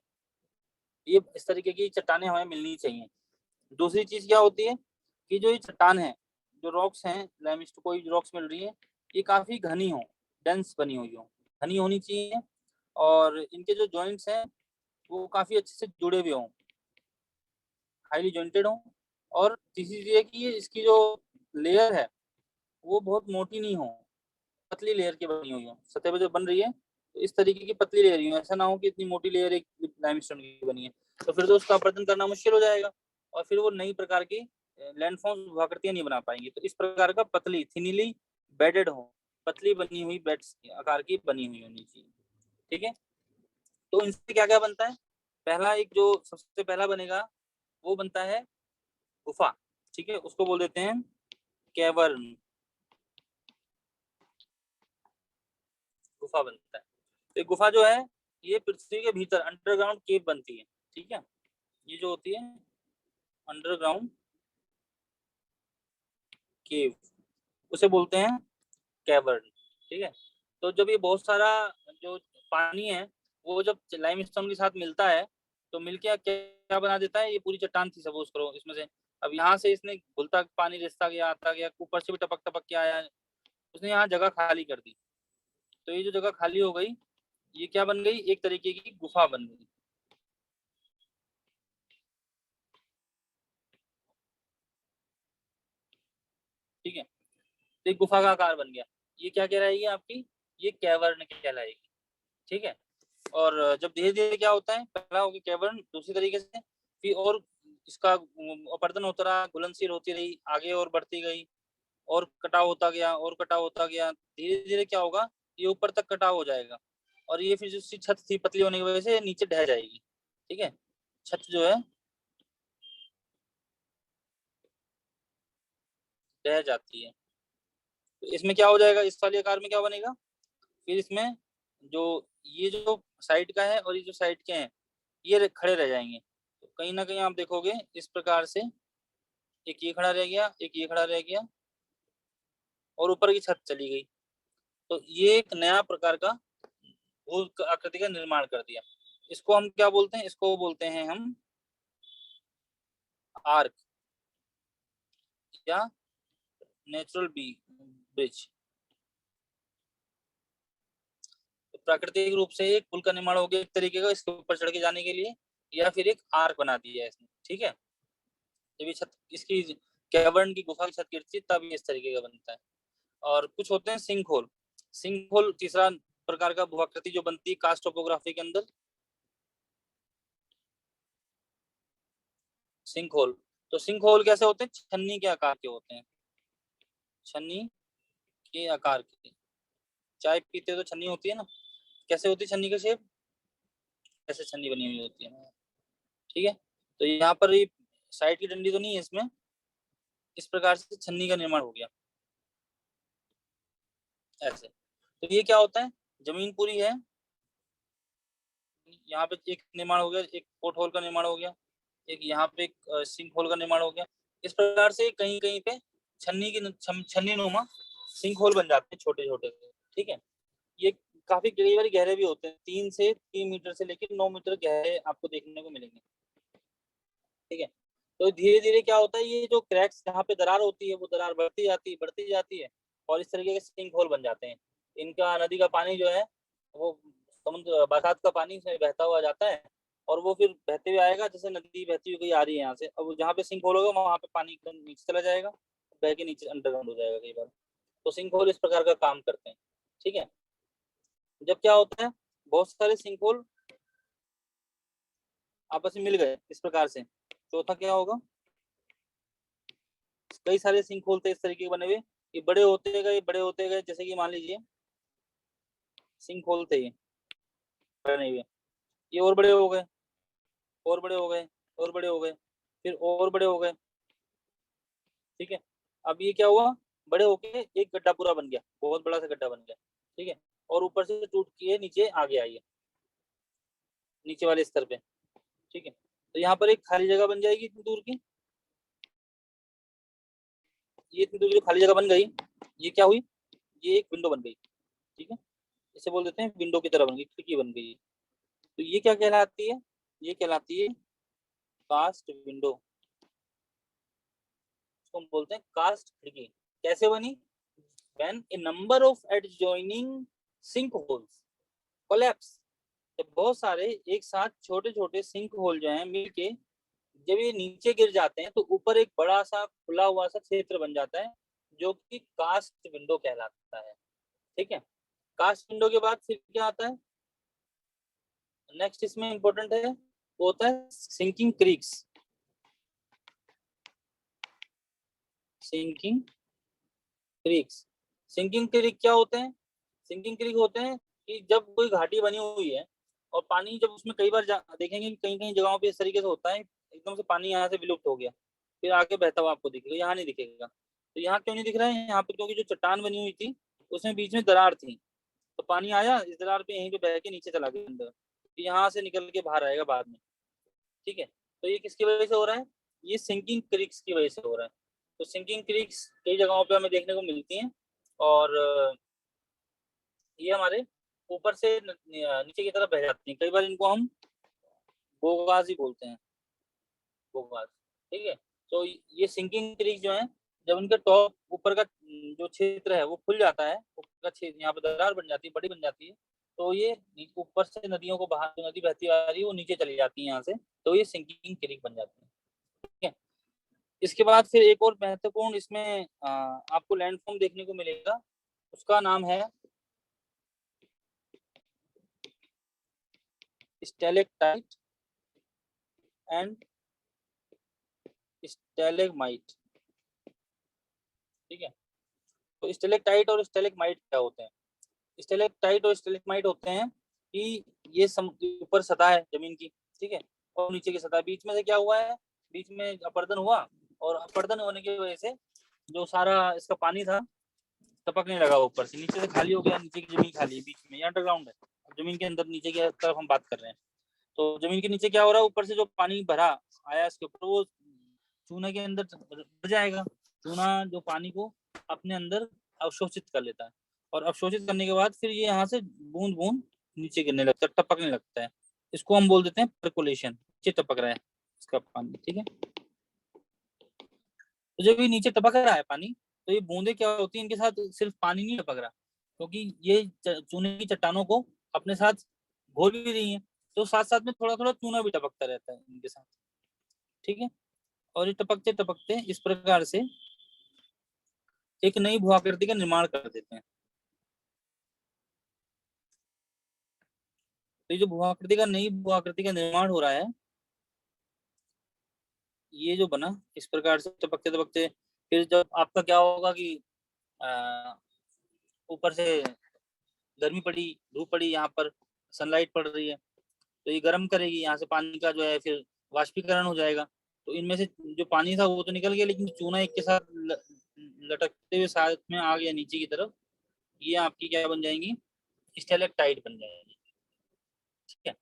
S1: ये इस तरीके की चट्टानें हमें मिलनी चाहिए। दूसरी चीज क्या होती है कि जो ये चट्टान है, जो रॉक्स हैं, लाइमस्टोन कोई रॉक्स मिल रही है, ये काफी घनी हो, डेंस बनी हुई हो, घनी होनी चाहिए, और इनके जो जॉइंट्स हैं वो काफी अच्छे से जुड़े हुए हों, हाईली जॉइंटेड हों। और तीसरी चीज है कि ये इसकी जो लेयर है वो बहुत मोटी नहीं हो, पतली लेयर की बनी हुई हो, सतह पे जो बन रही है तो इस तरीके की पतली लेयर ही हो, ऐसा ना हो कि इतनी मोटी लेयर एक लाइमस्टोन की बनी है, तो फिर तो उसका अपरदन करना मुश्किल हो जाएगा और फिर वो नई प्रकार की लैंडफॉर्म आकृतियां नहीं बना पाएंगे। तो इस प्रकार का पतली थिनिली बेडेड हो, पतली बनी हुई बेड्स आकार की बनी हुई होनी चाहिए। ठीक है, तो इनसे क्या क्या बनता है? पहला एक जो सबसे पहला बनेगा वो बनता है गुफा। ठीक है, उसको बोल देते हैं कैवर्न, गुफा बनता है। तो गुफा जो है ये पृथ्वी के भीतर अंडरग्राउंड केव बनती है। ठीक है, ये जो होती है अंडरग्राउंड केव, उसे बोलते हैं कैवर्न। ठीक है, तो जब ये बहुत सारा जो पानी है वो जब लाइमस्टोन के साथ मिलता है तो मिलके क्या बना देता है, ये पूरी चट्टान थी सपोज करो इसमें से, अब यहाँ से इसने घुलता पानी रिसता गया, आता गया, ऊपर से भी टपक टपक के आया, उसने यहाँ जगह खाली कर दी, तो ये जो जगह खाली हो गई ये क्या बन गई, एक तरीके की गुफा बन गई। ठीक है, तो एक गुफा का आकार बन गया, ये क्या कहलाएगी आपकी, ये कैवर्न कहलाएगी। ठीक है, और जब धीरे धीरे क्या होता है, पहला होगी कैवर्न, दूसरी तरीके से फिर और इसका अपरदन होता रहा, घुलनशील होती रही, आगे और बढ़ती गई, और कटाव होता गया और कटाव होता गया, धीरे धीरे क्या होगा, ये ऊपर तक कटाव हो जाएगा और ये फिर जो उसकी छत थी पतली होने की वजह से नीचे ढह जाएगी। ठीक है, छत जो है ढह जाती है, तो इसमें क्या हो जाएगा, इस वाले आकार में क्या बनेगा, फिर इसमें जो ये जो साइड का है और ये जो साइड के हैं ये खड़े रह जाएंगे, तो कहीं ना कहीं आप देखोगे इस प्रकार से, एक ये खड़ा रह गया, एक ये खड़ा रह गया, और ऊपर की छत चली गई, तो ये एक नया प्रकार का भू आकृति का निर्माण कर दिया। इसको हम क्या बोलते हैं, इसको बोलते हैं हम आर्क या नेचुरल बी ब्रिज। तो प्राकृतिक रूप से एक पुल का निर्माण हो गया एक तरीके का इसके ऊपर चढ़ के जाने के लिए, या फिर एक आर्क बना दिया है इसने। ठीक है, जब ये छत इसकी कैवर्न की गुफा की छत गिरती है तब ये इस तरीके का बनता है। और कुछ होते हैं सिंक होल, सिंक होल तीसरा प्रकार का भूआकृति जो बनती है कास्ट टोपोग्राफी के अंदर, सिंक होल। तो सिंक होल कैसे होते हैं, छन्नी के आकार के होते हैं, छन्नी के आकार की, चाय पीते हो तो छन्नी होती है ना, कैसे होती है छन्नी का शेप, ऐसे छन्नी बनी हुई होती है। ठीक है, तो यहाँ पर ये साइड की डंडी तो नहीं है इसमें, इस प्रकार से छन्नी का निर्माण हो गया ऐसे। तो ये क्या होता है, जमीन पूरी है, यहाँ पे एक निर्माण हो गया, एक पोर्ट होल का निर्माण हो गया, एक यहाँ पे एक सिंक होल का निर्माण हो गया, इस प्रकार से कहीं कहीं पे छन्नी नुमा सिंक होल बन जाते हैं छोटे छोटे। ठीक है, ये काफी कई बार गहरे भी होते हैं, 3 से 3 मीटर से लेकर 9 मीटर गहरे आपको देखने को मिलेंगे। ठीक है, तो धीरे धीरे क्या होता है, ये जो क्रैक्स जहाँ पे दरार होती है वो दरार बढ़ती जाती है और इस तरीके के सिंक होल बन जाते हैं। इनका नदी का पानी जो है वो समुद्र बरसात का पानी इसमें बहता हुआ जाता है और वो फिर बहते हुए आएगा, जैसे नदी बहती हुई कहीं आ रही है यहाँ से, अब जहाँ पे सिंक होल होगा वहां पे पानी एकदम नीचे चला जाएगा, बह के नीचे अंडरग्राउंड हो जाएगा कई बार। तो सिंक होल इस प्रकार का काम करते हैं। ठीक है, जब क्या होता है, बहुत सारे सिंक होल आपस में मिल गए इस प्रकार से, चौथा क्या होगा, कई सारे सिंक होल थे इस तरीके के बने हुए, ये बड़े होते गए, जैसे कि मान लीजिए सिंक होल थे ये बने हुए, ये और बड़े हो गए, और बड़े हो गए, और बड़े हो गए, फिर और बड़े हो गए। ठीक है, अब ये क्या हुआ, बड़े होके एक गड्ढा पूरा बन गया, बहुत बड़ा सा गड्ढा बन गया। ठीक है, और ऊपर से टूट के नीचे आ गया ये, नीचे वाले स्तर पे। ठीक है, तो यहाँ पर एक खाली जगह बन जाएगी इतनी दूर की, ये इतनी दूर जो खाली जगह बन गई, ये क्या हुई, ये एक विंडो बन गई, ठीक है, इसे बोल देते हैं विंडो की तरह बन गई, खिड़की बन गई। तो ये क्या कहलाती है, ये कहलाती है कास्ट विंडो, इसको हम बोलते हैं कास्ट खिड़की। कैसे बनी, when a number of adjoining sink holes collapse, जब बहुत सारे एक साथ छोटे छोटे सिंक होल जो हैं मिलके जब ये नीचे गिर जाते हैं तो ऊपर एक बड़ा सा खुला हुआ सा क्षेत्र बन जाता है जो कि कास्ट विंडो कहलाता है, ठीक है। कास्ट विंडो के बाद फिर क्या आता है, नेक्स्ट इसमें इंपॉर्टेंट है, वो होता है sinking creeks. Sinking creeks, sinking creek क्या होते हैं, सिंकिंग क्रीक होते हैं कि जब कोई घाटी बनी हुई है और पानी जब उसमें कई बार देखेंगे कि कहीं कहीं जगहों पे इस तरीके से होता है, एकदम से पानी यहाँ से विलुप्त हो गया फिर आगे बहता हुआ आपको दिखेगा, यहाँ नहीं दिखेगा। तो यहाँ क्यों नहीं दिख रहा है, यहाँ पे क्योंकि जो चट्टान बनी हुई थी उसमें बीच में दरार थी, तो पानी आया इस दरार पे यहीं पे बह के नीचे चला गया अंदर, तो यहाँ से निकल के बाहर आएगा बाद में, ठीक है। तो ये किसकी वजह से हो रहा है, ये सिंकिंग क्रीक्स की वजह से हो रहा है। तो सिंकिंग क्रीक्स कई जगहों पे हमें देखने को मिलती हैं और ये हमारे ऊपर से नीचे की तरफ बह जाती हैं, कई बार इनको हम बोगाज ही बोलते हैं, बोगाज, ठीक है। तो ये सिंकिंग क्रीक जो है जब उनके टॉप ऊपर का जो क्षेत्र है वो खुल जाता है, ऊपर का क्षेत्र यहाँ पे दरार बन जाती है, बड़ी बन जाती है, तो ये ऊपर से नदियों को बाहर, जो नदी बहती आ रही है वो नीचे चली जाती है यहाँ से, तो ये सिंकिंग क्रीक बन जाती है, ठीक है। इसके बाद फिर एक और महत्वपूर्ण इसमें आपको लैंडफॉर्म देखने को मिलेगा, उसका नाम है स्टैलेक्टाइट एंड स्टैलेगमाइट, ठीक है। तो स्टैलेक्टाइट और स्टैलेगमाइट क्या होते हैं, स्टैलेक्टाइट और स्टैलेगमाइट होते हैं कि ये ऊपर सतह है जमीन की, ठीक है, और नीचे की सतह, बीच में से क्या हुआ है, बीच में अपर्दन हुआ और अपर्दन होने की वजह से जो सारा इसका पानी था टपकने लगा ऊपर से, नीचे से खाली हो गया, नीचे की जमीन खाली है, बीच में ये अंडरग्राउंड है, जमीन के अंदर नीचे की तरफ हम बात कर रहे हैं। तो जमीन के नीचे क्या हो रहा है, ऊपर से जो पानी भरा आया इसके ऊपर वो चूने के अंदर भर जाएगा, चूना जो पानी को अपने अंदर अवशोषित कर लेता है और अवशोषित करने के बाद फिर ये यहाँ से बूंद बूंद नीचे गिरने लगता है, टपकने लगता है, इसको हम बोल देते हैं परकोलेशन, नीचे टपक रहा है इसका पानी, ठीक है। तो जब ये नीचे टपक रहा है पानी, तो ये बूंदे क्या होती है, इनके साथ सिर्फ पानी नहीं टपक रहा, क्योंकि ये चूने की चट्टानों को अपने साथ घोल भी रही है, तो साथ साथ में थोड़ा थोड़ा चूना भी टपकता रहता है इनके साथ, ठीक है। और ये टपकते टपकते इस प्रकार से एक नई भूआकृति का निर्माण कर देते हैं। तो ये जो नई भूआकृति का निर्माण हो रहा है, ये जो बना इस प्रकार से टपकते टपकते, फिर जब आपका क्या होगा कि ऊपर से गर्मी पड़ी, धूप पड़ी, यहाँ पर सनलाइट पड़ रही है, तो ये गर्म करेगी, यहाँ से पानी का जो है फिर वाष्पीकरण हो जाएगा, तो इनमें से जो पानी था वो तो निकल गया, लेकिन चूना एक के साथ लटकते हुए साथ में आ गया नीचे की तरफ, ये आपकी क्या बन जाएंगी, स्टेलेक्टाइट बन जाएंगी, ठीक है।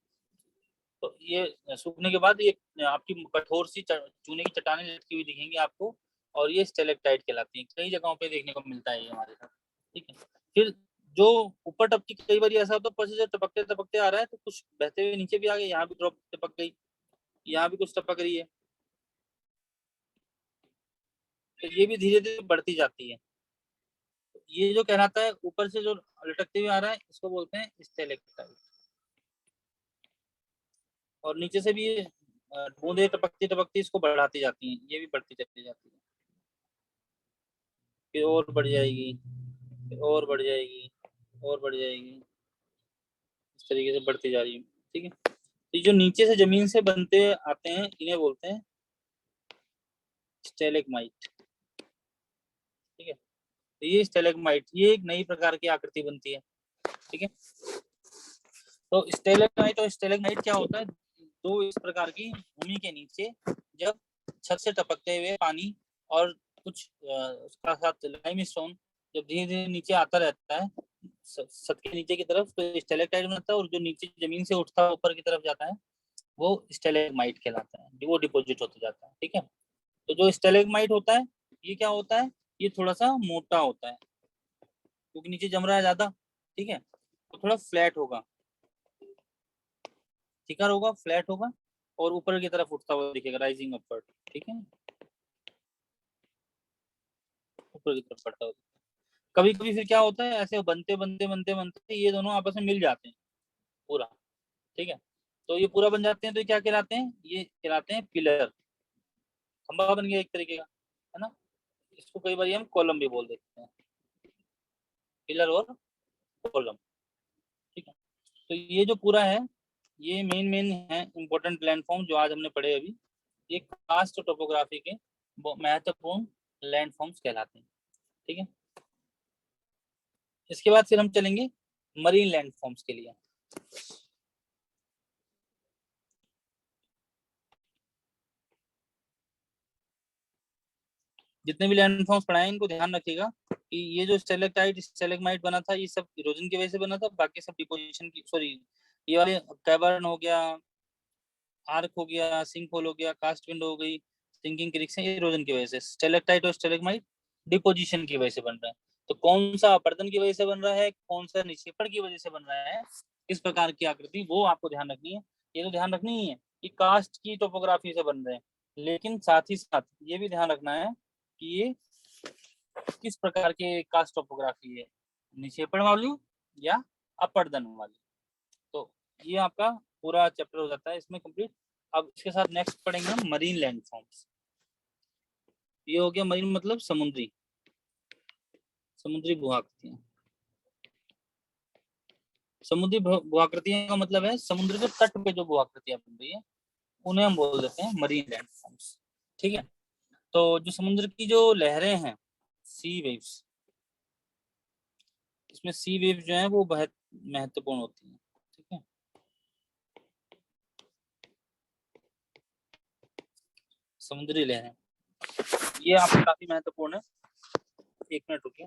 S1: तो ये सूखने के बाद ये आपकी कठोर सी चूने की चट्टानें लटकी हुई दिखेंगी आपको, और ये स्टेलेक्टाइट कहलाती हैं, कई जगहों पे देखने को मिलता है ये हमारे साथ, ठीक है। फिर जो ऊपर टपकी, कई बार ऐसा होता है ऊपर से जो टपकते टपकते आ रहा है तो कुछ बहते हुए नीचे भी आ गए, यहाँ भी ड्रॉप टपक गई, यहाँ भी कुछ टपक रही है, तो ये भी धीरे धीरे बढ़ती जाती है। ये जो कहलाता है ऊपर से जो लटकते हुए आ रहा है इसको बोलते हैं स्टेलेक्टाइट, और नीचे से भी ये बूंदे टपकती टपकती इसको बढ़ाती जाती हैं, ये भी बढ़ती चली जाती है, फिर और बढ़ जाएगी, फिर और बढ़ जाएगी, और बढ़ जाएगी, इस तरीके से बढ़ती जा रही है, ठीक है। तो ये जो नीचे से जमीन से बनते आते हैं इन्हें बोलते हैं स्टेलेगमाइट, ठीक है। तो ये स्टेलेगमाइट, ये एक नई प्रकार की आकृति बनती है, ठीक है। तो स्टेलेगमाइट और स्टेलेगमाइट क्या होता है, दो इस प्रकार की भूमि के नीचे जब छत से टपकते हुए पानी और कुछ उसका साथ लाइमस्टोन जब धीरे धीरे नीचे आता रहता है छत के नीचे की तरफ, तो स्टेलेक्टाइट बनता है, और जो नीचे जमीन से उठता है ऊपर की तरफ जाता है वो स्टेलेगमाइट कहलाता है, वो डिपोजिट होता जाता है, ठीक है। तो जो स्टेलेगमाइट होता है ये क्या होता है, ये थोड़ा सा मोटा होता है क्योंकि नीचे जम रहा है ज्यादा, ठीक है, तो थोड़ा फ्लैट होगा, थिकर होगा, फ्लैट होगा, और ऊपर की तरफ उठता हुआ दिखेगा, राइजिंग अपवर्ड, ठीक है, ऊपर की तरफ बढ़ता हुआ। कभी कभी फिर क्या होता है, ऐसे बनते बनते बनते बनते ये दोनों आपस में मिल जाते हैं पूरा, ठीक है, तो ये पूरा बन जाते हैं, तो ये क्या कहलाते हैं, ये कहलाते हैं पिलर, खंभा बन गया एक तरीके का, है ना। इसको कई बार हम कॉलम भी बोल देते हैं, पिलर और कॉलम, ठीक है। तो ये जो पूरा है, ये मेन मेन है इंपॉर्टेंट लैंडफॉर्म जो आज हमने पढ़े अभी, ये कास्ट टोपोग्राफी के महत्वपूर्ण लैंडफॉर्म्स कहलाते हैं, ठीक है। इसके बाद फिर हम चलेंगे मरीन लैंडफॉर्म्स के लिए। जितने भी लैंडफॉर्म्स पढ़ाए इनको ध्यान रखिएगा कि ये जो स्टेलेक्टाइट स्टेलेग्माइट बना था, ये सब इरोजन की वजह से बना था, बाकी सब डिपोजिशन की, सॉरी, ये वाले कैवर्न हो गया, आर्क हो गया, सिंक होल हो गया, कास्ट विंडो हो गई, सिंकिंग क्रिक्स है, इरोजन की वजह से। स्टेलेक्टाइट और स्टेलेग्माइट डिपोजिशन की वजह से बन रहा है। तो कौन सा अपर्दन की वजह से बन रहा है, कौन सा निक्षेपण की वजह से बन रहा है, इस प्रकार की आकृति वो आपको ध्यान रखनी है। ये तो ध्यान रखनी ही है कि कास्ट की टोपोग्राफी से बन रहे हैं, लेकिन साथ ही साथ ये भी ध्यान रखना है कि ये किस प्रकार के कास्ट टोपोग्राफी है, निक्षेपण वाली या अपर्दन वाली। तो ये आपका पूरा चैप्टर हो जाता है इसमें कंप्लीट। अब इसके साथ नेक्स्ट पढ़ेंगे हम मरीन लैंडफॉर्म्स। ये हो गया मरीन मतलब समुद्री, समुद्री भूआकृतियां। समुद्री भूआकृतियां का मतलब है समुद्र के तट पे जो भूआकृतियां बन रही है उन्हें हम बोल देते हैं मरीन लैंडफॉर्म्स, ठीक है। तो जो समुद्र की जो लहरें हैं, सी वेव्स, इसमें सी वेव्स जो है वो बहुत महत्वपूर्ण होती है, ठीक है। समुद्री लहरें ये आपको काफी महत्वपूर्ण है। एक मिनट रुकिए।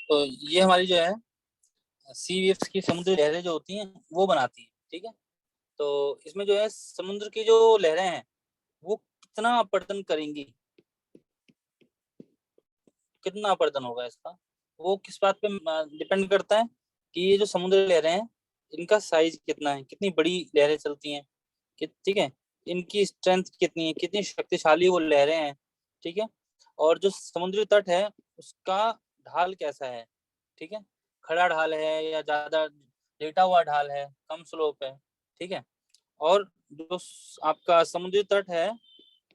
S1: तो ये हमारी जो है सी वेव्स की समुद्री लहरें जो होती हैं वो बनाती हैं, ठीक है। तो इसमें जो है समुद्र की जो लहरें हैं वो कितना अपरदन करेंगी, कितना अपरदन होगा इसका, वो किस बात पे डिपेंड करता है कि ये जो समुद्री लहरें हैं इनका साइज कितना है, कितनी बड़ी लहरें चलती हैं, ठीक है, इनकी स्ट्रेंथ कितनी है, कितनी शक्तिशाली वो लहरें हैं, ठीक है। और जो समुद्री तट है उसका ढाल कैसा है, ठीक है, खड़ा ढाल है या ज्यादा लेटा हुआ ढाल है, कम स्लोप है, ठीक है। और जो आपका समुद्री तट है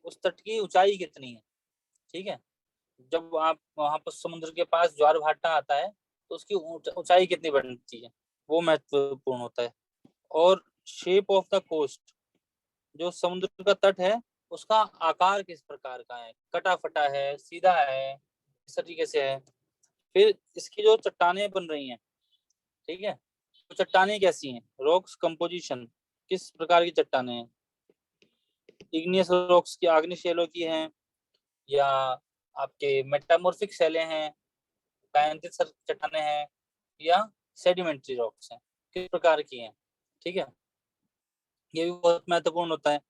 S1: उस तट की ऊंचाई कितनी है, ठीक है। जब आप वहां पर समुद्र के पास ज्वार भाटा आता है तो उसकी ऊंचाई कितनी बनती है, वो महत्वपूर्ण होता है। और शेप ऑफ द कोस्ट, जो समुद्र का तट है उसका आकार किस प्रकार का है, कटा फटा है, सीधा है, इस तरीके से है। फिर इसकी जो चट्टानें बन रही हैं, ठीक है, तो चट्टानें कैसी हैं, रॉक्स कंपोजिशन, किस प्रकार की चट्टानें हैं, इग्नियस रॉक्स की, आग्नेय शैलों की हैं, या आपके मेटामॉर्फिक शैलें हैं, कायांतित चट्टानें हैं, या सेडिमेंट्री रॉक्स हैं, किस प्रकार की हैं, ठीक है। ये भी बहुत महत्वपूर्ण होता है।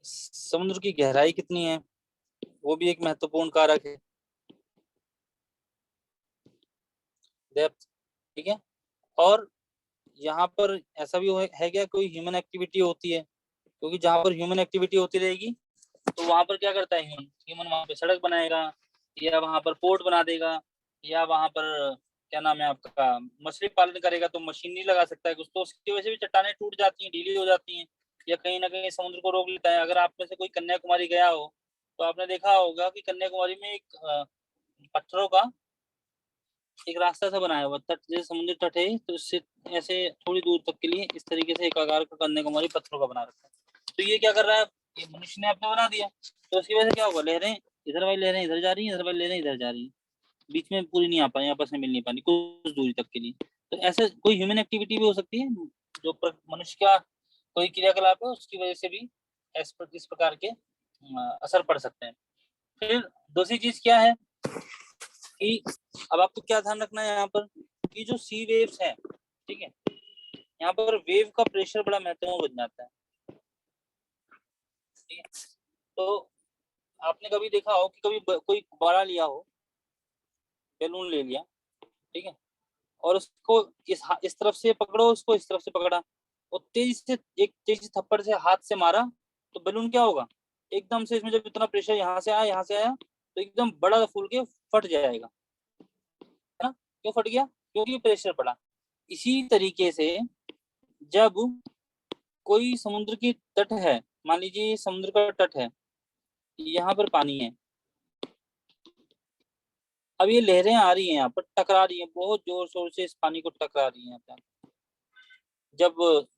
S1: समुद्र की गहराई कितनी है वो भी एक महत्वपूर्ण कारक है, डेप्थ, ठीक है। और यहाँ पर ऐसा भी है क्या, कोई ह्यूमन एक्टिविटी होती है, क्योंकि जहाँ पर ह्यूमन एक्टिविटी होती रहेगी तो वहां पर क्या करता है ह्यूमन, वहां पे सड़क बनाएगा, या वहां पर पोर्ट बना देगा, या वहां पर क्या नाम है आपका मछली पालन करेगा, तो मशीन नहीं लगा सकता है कुछ, तो उसकी वजह से भी चट्टानें टूट जाती हैं, ढीली हो जाती हैं, या कहीं ना कहीं समुद्र को रोक लेता है। अगर आप में से कोई कन्याकुमारी गया हो तो आपने देखा होगा कि कन्याकुमारी में एक पत्थरों का एक रास्ता सा बनाया हुआ, तट जैसे समुद्र तट है तो इससे ऐसे थोड़ी दूर तक के लिए इस तरीके से एक आकार का कन्याकुमारी पत्थरों का बना रखा है। तो ये क्या कर रहा है, ये मनुष्य ने आपने बना दिया, तो उसकी वजह से क्या होगा, लहरें इधर वाली लहरें इधर जा रही हैं, इधर वाली लहरें इधर जा रही हैं, बीच में पूरी नहीं आ पाई, आपस में मिल नहीं पानी कुछ दूरी तक के लिए। तो ऐसे कोई ह्यूमन एक्टिविटी भी हो सकती है, जो मनुष्य का कोई क्रियाकलाप है उसकी वजह से भी इस प्रकार के असर पड़ सकते हैं। फिर दूसरी चीज क्या है कि अब आपको क्या ध्यान रखना है यहाँ पर, कि जो सी वेव्स हैं, ठीक है, यहाँ पर वेव का प्रेशर बड़ा महत्वपूर्ण बन जाता है, ठीक है। तो आपने कभी देखा हो कि कभी कोई गुब्बारा लिया हो, बैलून ले लिया, ठीक है, और उसको इस तरफ से पकड़ो, उसको इस तरफ से पकड़ा, और तेजी से थप्पड़ से हाथ से मारा, तो बैलून क्या होगा, एकदम से इसमें जब इतना प्रेशर यहाँ से आया तो एकदम बड़ा फूल के फट जाएगा, है ना। क्यों फट गया, क्योंकि प्रेशर पड़ा। इसी तरीके से जब कोई समुद्र की तट है, मान लीजिए समुद्र का तट है, यहाँ पर पानी है, अब ये लहरें आ रही हैं, यहाँ पर टकरा रही हैं, बहुत जोर शोर से इस पानी को टकरा रही हैं यहाँ पे। जब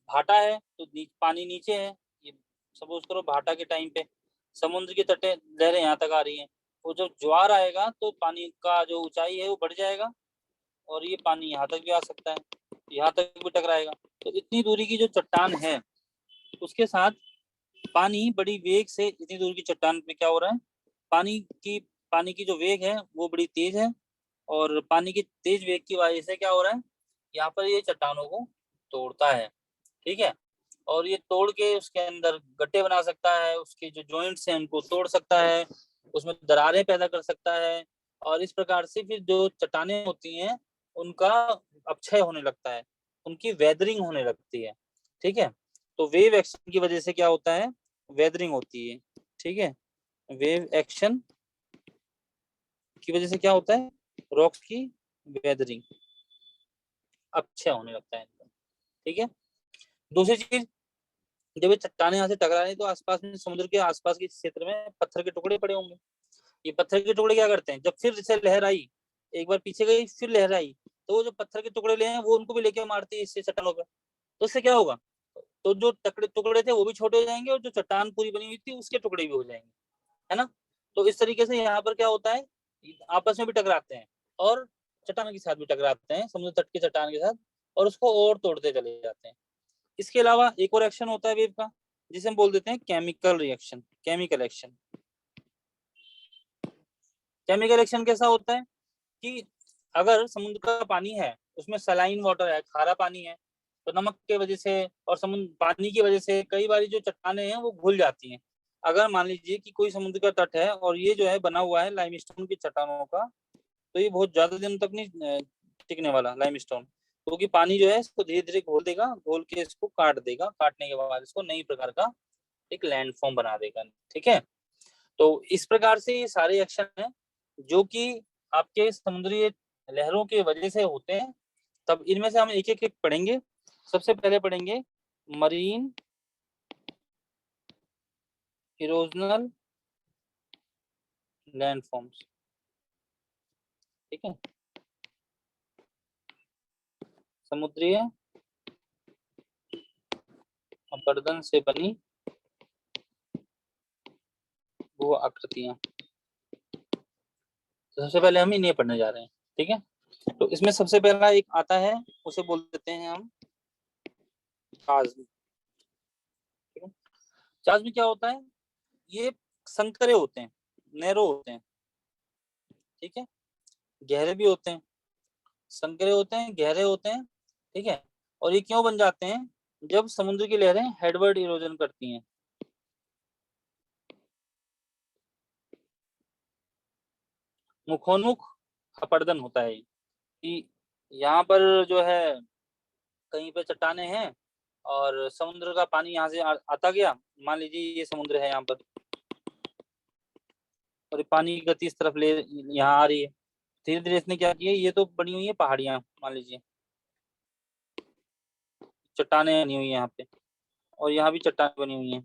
S1: भाटा है तो पानी नीचे है, ये सपोज करो भाटा के टाइम पे समुद्र की तटें लहरें यहाँ तक आ रही हैं, और जब ज्वार आएगा तो पानी का जो ऊंचाई है वो बढ़ जाएगा, और ये पानी यहाँ तक भी आ सकता है, यहाँ तक भी टकराएगा। तो इतनी दूरी की जो चट्टान है उसके साथ पानी बड़ी वेग से, इतनी दूर की चट्टान पे क्या हो रहा है, पानी की पानी की जो वेग है वो बड़ी तेज है, और पानी की तेज वेग की वजह से क्या हो रहा है, यहाँ पर ये चट्टानों को तोड़ता है, ठीक है। और ये तोड़ के उसके अंदर गड्ढे बना सकता है, उसके जो जॉइंट्स हैं उनको तोड़ सकता है, उसमें दरारें पैदा कर सकता है, और इस प्रकार से फिर जो चट्टानें होती हैं उनका अपक्षय होने लगता है, उनकी वेदरिंग होने लगती है, ठीक है। तो वेव एक्शन की वजह से क्या होता है, वेदरिंग होती है, ठीक है। वेव एक्शन की वजह से क्या होता है, रॉक्स की वेदरिंग, अपक्षय होने लगता है, ठीक है। दूसरी चीज, जब ये चट्टाने यहाँ से टकरा रही तो आसपास में, समुद्र के आसपास के क्षेत्र में पत्थर के टुकड़े पड़े होंगे, ये पत्थर के टुकड़े क्या करते हैं, जब फिर से लहर आई, एक बार पीछे गई फिर लहर आई, तो वो जो पत्थर के टुकड़े ले हैं वो उनको भी लेके मारती है इससे चट्टानों पे, तो इससे क्या होगा, तो जो टुकड़े टुकड़े थे वो भी छोटे हो जाएंगे, और जो चट्टान पूरी बनी हुई थी उसके टुकड़े भी हो जाएंगे, है ना। तो इस तरीके से यहाँ पर क्या होता है, आपस में भी टकराते हैं, और चट्टान के साथ भी टकराते हैं, समुद्र तट के चट्टान के साथ, और उसको और तोड़ते चले जाते हैं। इसके अलावा एक और एक्शन होता है वेव का, जिसे हम बोल देते हैं chemical reaction, chemical action. Chemical action कैसा होता है कि अगर समुद्र का पानी है उसमें सलाइन वाटर है, खारा पानी है, तो नमक के वजह से और समुद्र पानी की वजह से कई बार जो चट्टाने हैं वो घुल जाती हैं। अगर मान लीजिए कि कोई समुद्र का तट है और ये जो है बना हुआ है लाइमस्टोन की चट्टानों का, तो ये बहुत ज्यादा दिन तक नहीं टिकने वाला लाइमस्टोन, क्योंकि पानी जो है इसको धीरे धीरे घोल देगा, घोल के इसको काट देगा, काटने के बाद इसको नई प्रकार का एक लैंडफॉर्म बना देगा। ठीक है, तो इस प्रकार से ये सारे एक्शन हैं जो कि आपके समुद्री लहरों की वजह से होते हैं। तब इनमें से हम एक एक एक पढ़ेंगे। सबसे पहले पढ़ेंगे मरीन इरोजनल लैंडफॉर्म्स। ठीक है, समुद्रीय अपरदन से बनी वो आकृतियां। तो सबसे पहले हम इन्हें पढ़ने जा रहे हैं। ठीक है, तो इसमें सबसे पहला एक आता है, उसे बोल देते हैं हम चाज्म। ठीक है, चाज्म क्या होता है? ये संकरे होते हैं, नैरो होते हैं। ठीक है, गहरे भी होते हैं, संकरे होते हैं, गहरे होते हैं। ठीक है, और ये क्यों बन जाते हैं? जब समुद्र की लहरें हेडवर्ड इरोजन करती हैं। मुखोन्मुख अपरदन होता है कि यहाँ पर जो है कहीं पे चट्टाने हैं और समुद्र का पानी यहाँ से आता गया। मान लीजिए ये समुद्र है यहाँ पर, और ये पानी की गति इस तरफ ले यहाँ आ रही है। धीरे धीरे इसने क्या किया, ये तो बनी हुई है पहाड़ियां, मान लीजिए चट्टाने बनी हुई है यहाँ पे, और यहाँ भी चट्टान बनी हुई है,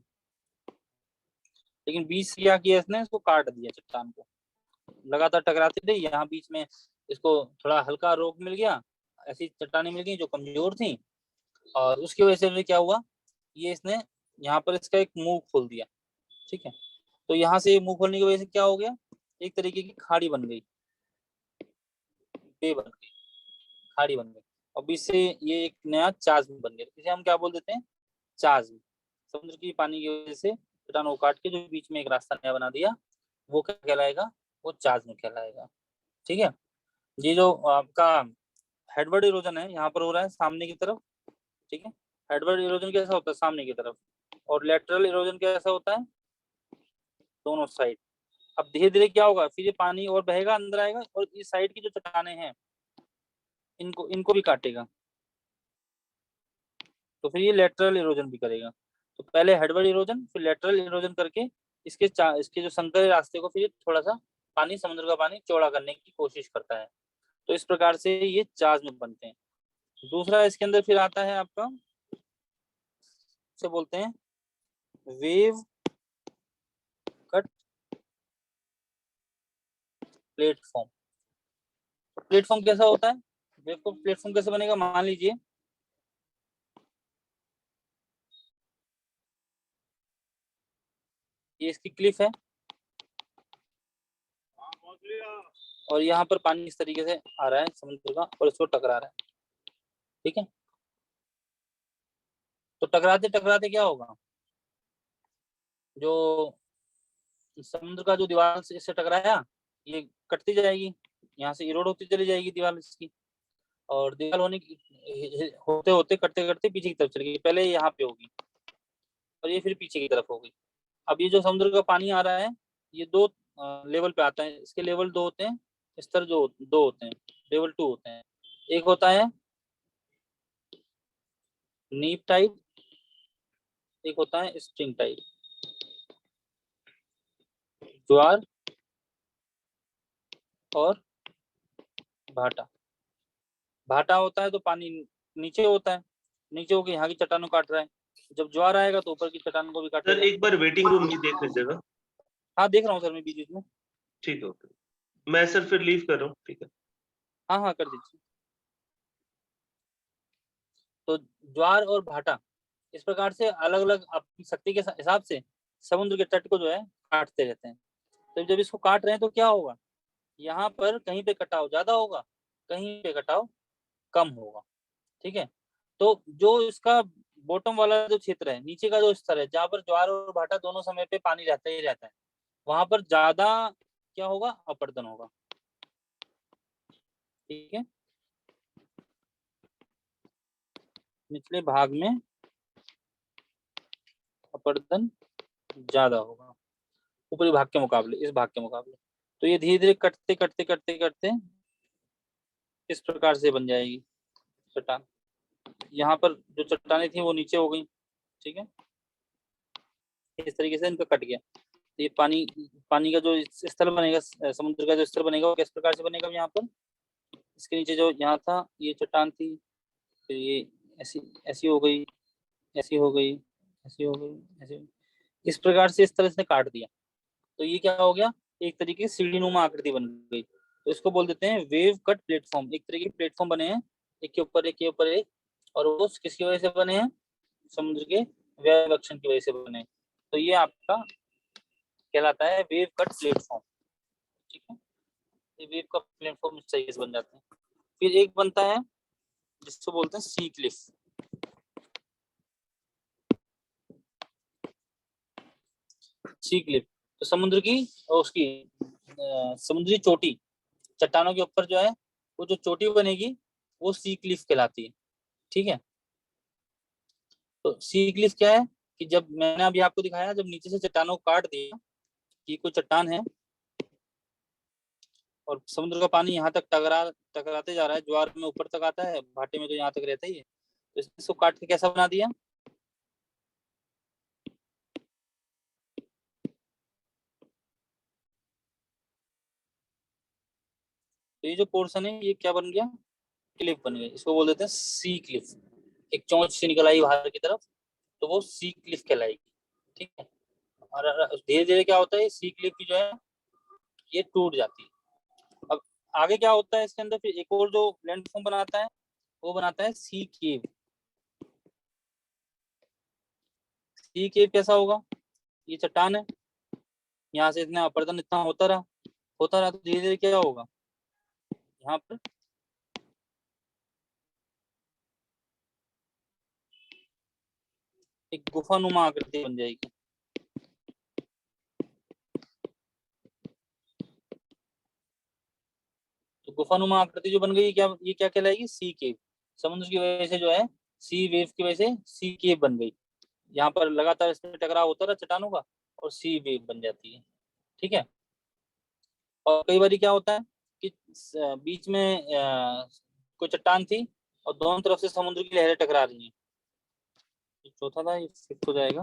S1: लेकिन बीच से क्या किया इसने, इसको काट दिया चट्टान को। लगातार टकराती रही, यहाँ बीच में इसको थोड़ा हल्का रोक मिल गया, ऐसी चट्टानें मिल गई जो कमजोर थी, और उसकी वजह से क्या हुआ, ये इसने यहाँ पर इसका एक मुंह खोल दिया। ठीक है, तो यहाँ से मुंह खोलने की वजह से क्या हो गया, एक तरीके की खाड़ी बन गई, बे बन गई, खाड़ी बन गई, और बीच से ये एक नया चाज्म बन गया। इसे हम क्या बोल देते हैं, चाज्म। समुद्र की पानी की वजह से चट्टानों को काट के जो बीच में एक रास्ता नया बना दिया, वो क्या कहलाएगा, वो चाज्म कहलाएगा। ठीक है, ये जो आपका हेडवर्ड इरोजन है यहाँ पर हो रहा है सामने की तरफ। ठीक है, हेडवर्ड इरोजन कैसा होता है, सामने की तरफ, और लेटरल इरोजन कैसा होता है, दोनों साइड। अब धीरे धीरे क्या होगा, फिर ये पानी और बहेगा, अंदर आएगा, और इस साइड की जो चट्टाने हैं इनको इनको भी काटेगा, तो फिर ये लेटरल इरोजन भी करेगा। तो पहले हेडवर्ड इरोजन, फिर लेटरल इरोजन करके इसके जो संकरे रास्ते को फिर थोड़ा सा पानी, समुद्र का पानी चौड़ा करने की कोशिश करता है। तो इस प्रकार से ये चाज्म बनते हैं। दूसरा इसके अंदर फिर आता है आपका, से बोलते हैं वेव कट प्लेटफॉर्म। प्लेटफॉर्म कैसा होता है, वेव कट प्लेटफॉर्म कैसे बनेगा, मान लीजिए ये इसकी क्लिफ है, और यहाँ पर पानी इस तरीके से आ रहा है समुद्र का, और इसको टकरा रहा है। ठीक है, तो टकराते टकराते क्या होगा, जो समुद्र का जो दीवार से इससे टकराया, ये कटती जाएगी, यहाँ से इरोड होती चली जाएगी दीवार इसकी, और दीवार होने की होते होते करते करते पीछे की तरफ चली गई, पहले यहाँ पे होगी और ये फिर पीछे की तरफ होगी। अब ये जो समुद्र का पानी आ रहा है, ये दो लेवल पे आता है, इसके लेवल दो होते हैं, स्तर जो दो होते हैं, लेवल टू होते हैं। एक होता है नीप टाइप, एक होता है स्प्रिंग टाइप। ज्वार और भाटा। भाटा होता है तो पानी नीचे होता है, नीचे होकर यहाँ की चट्टानों काट रहा है, जब ज्वार आएगा तो ऊपर की चट्टान को भी
S2: सर
S1: काटेगा।
S2: एक बार वेटिंग रूम भी देख लीजिएगा।
S1: हाँ देख रहा हूँ सर, मैं बीच बीच में।
S2: ठीक है, ओके। मैं सर फिर लीव कर रहा हूँ, ठीक है।
S1: हाँ हाँ कर दीजिए। तो ज्वार और भाटा इस प्रकार से अलग अलग अपनी शक्ति के हिसाब से समुद्र के तट को जो है काटते रहते हैं। तो जब इसको काट रहे हैं तो क्या होगा, यहाँ पर कहीं पे कटाव ज्यादा होगा, कहीं पे कटाव कम होगा। ठीक है, तो जो इसका बॉटम वाला जो क्षेत्र है, नीचे का जो स्तर है, जहाँ पर ज्वार और भाटा दोनों समय पे पानी रहता ही रहता है, वहां पर ज्यादा क्या होगा, अपरदन होगा। ठीक है, निचले भाग में अपरदन ज्यादा होगा ऊपरी भाग के मुकाबले, इस भाग के मुकाबले। तो ये धीरे धीरे कटते कटते कटते कटते इस प्रकार से बन जाएगी चट्टान। यहाँ पर जो चट्टानें थी वो नीचे हो गई, ठीक है, इस तरीके से इनका कट गया। तो ये पानी पानी का जो स्तर बनेगा, समुद्र का जो स्तर बनेगा वो किस प्रकार से बनेगा, यहाँ पर इसके नीचे जो यहाँ था ये चट्टान थी, फिर ये ऐसी ऐसी हो गई, ऐसी हो गई, ऐसी हो गई, ऐसी, इस प्रकार से इस तरह से काट दिया। तो ये क्या हो गया, एक तरीके से सीढ़ी नुमा आकृति बन गई। तो इसको बोल देते हैं वेव कट प्लेटफॉर्म। एक तरीके के प्लेटफॉर्म बने हैं, एक के ऊपर एक के ऊपर एक, और वो किसकी वजह से बने हैं, समुद्र के वेवक्षण की वजह से बने हैं। तो ये आपका कहलाता है वेव कट प्लेटफॉर्म, ठीक है। ये वेव का प्लेटफॉर्म इस तरीके से बन जाते हैं। फिर एक बनता है जिसको बोलते हैं सी क्लिफ। सी क्लिफ तो समुद्र की और उसकी समुद्री चोटी, चट्टानों के ऊपर जो है वो जो चोटी बनेगी वो सी क्लिफ कहलाती है, ठीक है। तो सी क्लिफ क्या है कि जब मैंने अभी आपको दिखाया, जब नीचे से चट्टानों को काट दिया कि कोई चट्टान है और समुद्र का पानी यहाँ तक टकराते जा रहा है, ज्वार में ऊपर तक आता है, भाटे में तो यहाँ तक रहता ही है, तो इसको काट के कैसा बना दिया, तो ये जो पोर्शन है ये क्या बन गया, क्लिफ बन गई। इसको बोल देते हैं सी क्लिफ। एक चोंच से निकल आई बाहर की तरफ तो वो सी क्लिफ कहलाएगी, ठीक है। और धीरे धीरे क्या होता है, सी क्लिफ की जो है ये टूट जाती है। अब आगे क्या होता है इसके अंदर, फिर एक और जो लैंडफॉर्म बनाता है वो बनाता है सी केव। सी केव कैसा होगा, ये चट्टान है, यहाँ से इतना अपर्दन इतना होता रहा तो धीरे धीरे क्या होगा, यहाँ पर एक गुफानुमा आकृति बन जाएगी। तो गुफानुमा आकृति जो बन गई, क्या ये क्या कहलाएगी, सी केव। समुद्र की वजह से जो है सी वेव की वजह से सी केव बन गई। यहाँ पर लगातार इसमें टकराव होता रहा चट्टानों का और सी वेव बन जाती है, ठीक है। और कई बार क्या होता है कि बीच में कोई चट्टान थी और दोनों तरफ से समुद्र की लहरें टकरा रही हैं, चौथा था ये फिफ्थ हो जाएगा,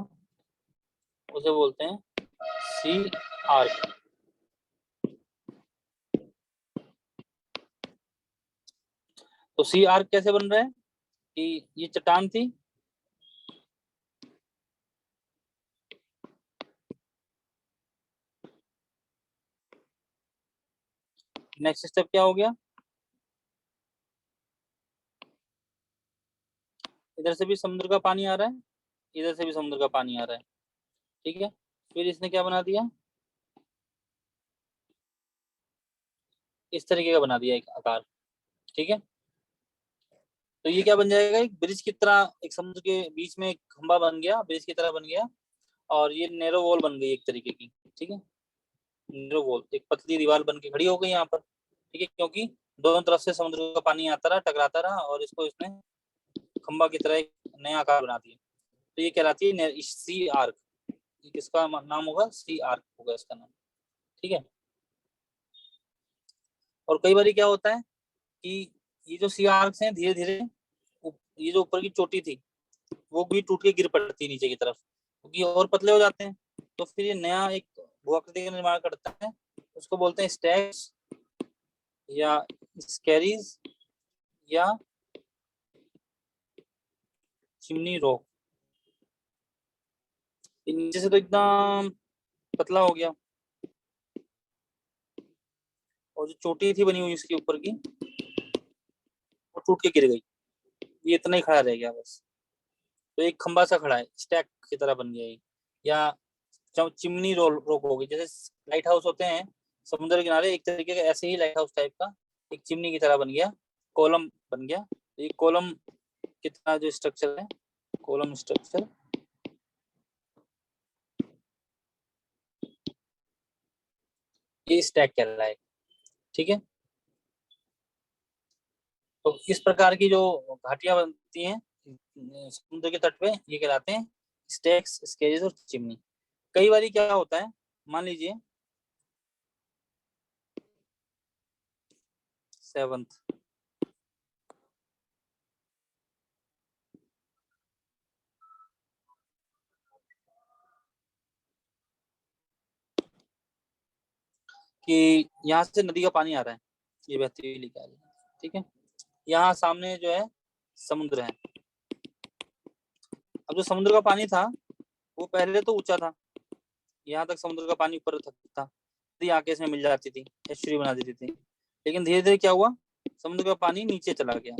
S1: उसे बोलते हैं सी आर्क। तो सी आर्क कैसे बन रहा है कि ये चट्टान थी, नेक्स्ट स्टेप क्या हो गया, इधर से भी समुद्र का पानी आ रहा है, इधर से भी समुद्र का पानी आ रहा है, ठीक है। फिर इसने क्या बना दिया, इस तरीके का बना दिया एक आकार, ठीक है। तो ये क्या बन जाएगा, एक ब्रिज की तरह, एक समुद्र के बीच में एक खंभा बन गया, ब्रिज की तरह बन गया, और ये नैरो वॉल बन गई एक तरीके की, ठीक है। नैरो वॉल, एक पतली दीवार बन के खड़ी हो गई यहाँ पर, ठीक है, क्योंकि दोनों तरफ से समुद्र का पानी आता रहा टकराता रहा और इसको इसने खंभा की तरह एक नया आकार बना दिया। तो ये कहलाती है सी आर्क। किसका नाम होगा, सी आर्क होगा इसका नाम, ठीक है। और कई बार क्या होता है कि ये जो सी आर्क्स हैं धीरे धीरे ये जो ऊपर की चोटी थी वो भी टूट के गिर पड़ती है नीचे की तरफ, क्योंकि और पतले हो जाते हैं। तो फिर ये नया एक भूआकृति का निर्माण करता है, उसको बोलते हैं स्टैक्स या स्कैरीज या चिमनी रॉक। नीचे से तो एकदम पतला हो गया और जो चोटी थी बनी हुई इसके ऊपर की वो टूट के गिर गई, ये इतना ही खड़ा रह गया बस। तो एक खंबा सा खड़ा है, स्टैक की तरह बन गया ये। या चिमनी रोक हो गई, जैसे लाइट हाउस होते हैं समुद्र के किनारे, एक तरीके का ऐसे ही लाइट हाउस टाइप का एक चिमनी की तरह बन गया, कॉलम बन गया। ये कॉलम की तरह जो स्ट्रक्चर है, कॉलम स्ट्रक्चर, ये स्टैक कहलाएगा, ठीक है। तो इस प्रकार की जो घाटियां बनती हैं समुद्र के तट पे, ये कहलाते हैं स्टेक्स, स्केजेस और चिमनी। कई बार क्या होता है, मान लीजिए 7th, कि यहाँ से नदी का पानी आ रहा है, ये बहती हुई लिखा है, ठीक है। यहाँ सामने जो है समुद्र है। अब जो समुद्र का पानी था वो पहले तो ऊंचा था, यहाँ तक समुद्र का पानी ऊपर तक था, नदी आके इसमें मिल जाती थी, एस्चुरी बना देती थी। लेकिन धीरे धीरे क्या हुआ, समुद्र का पानी नीचे चला गया,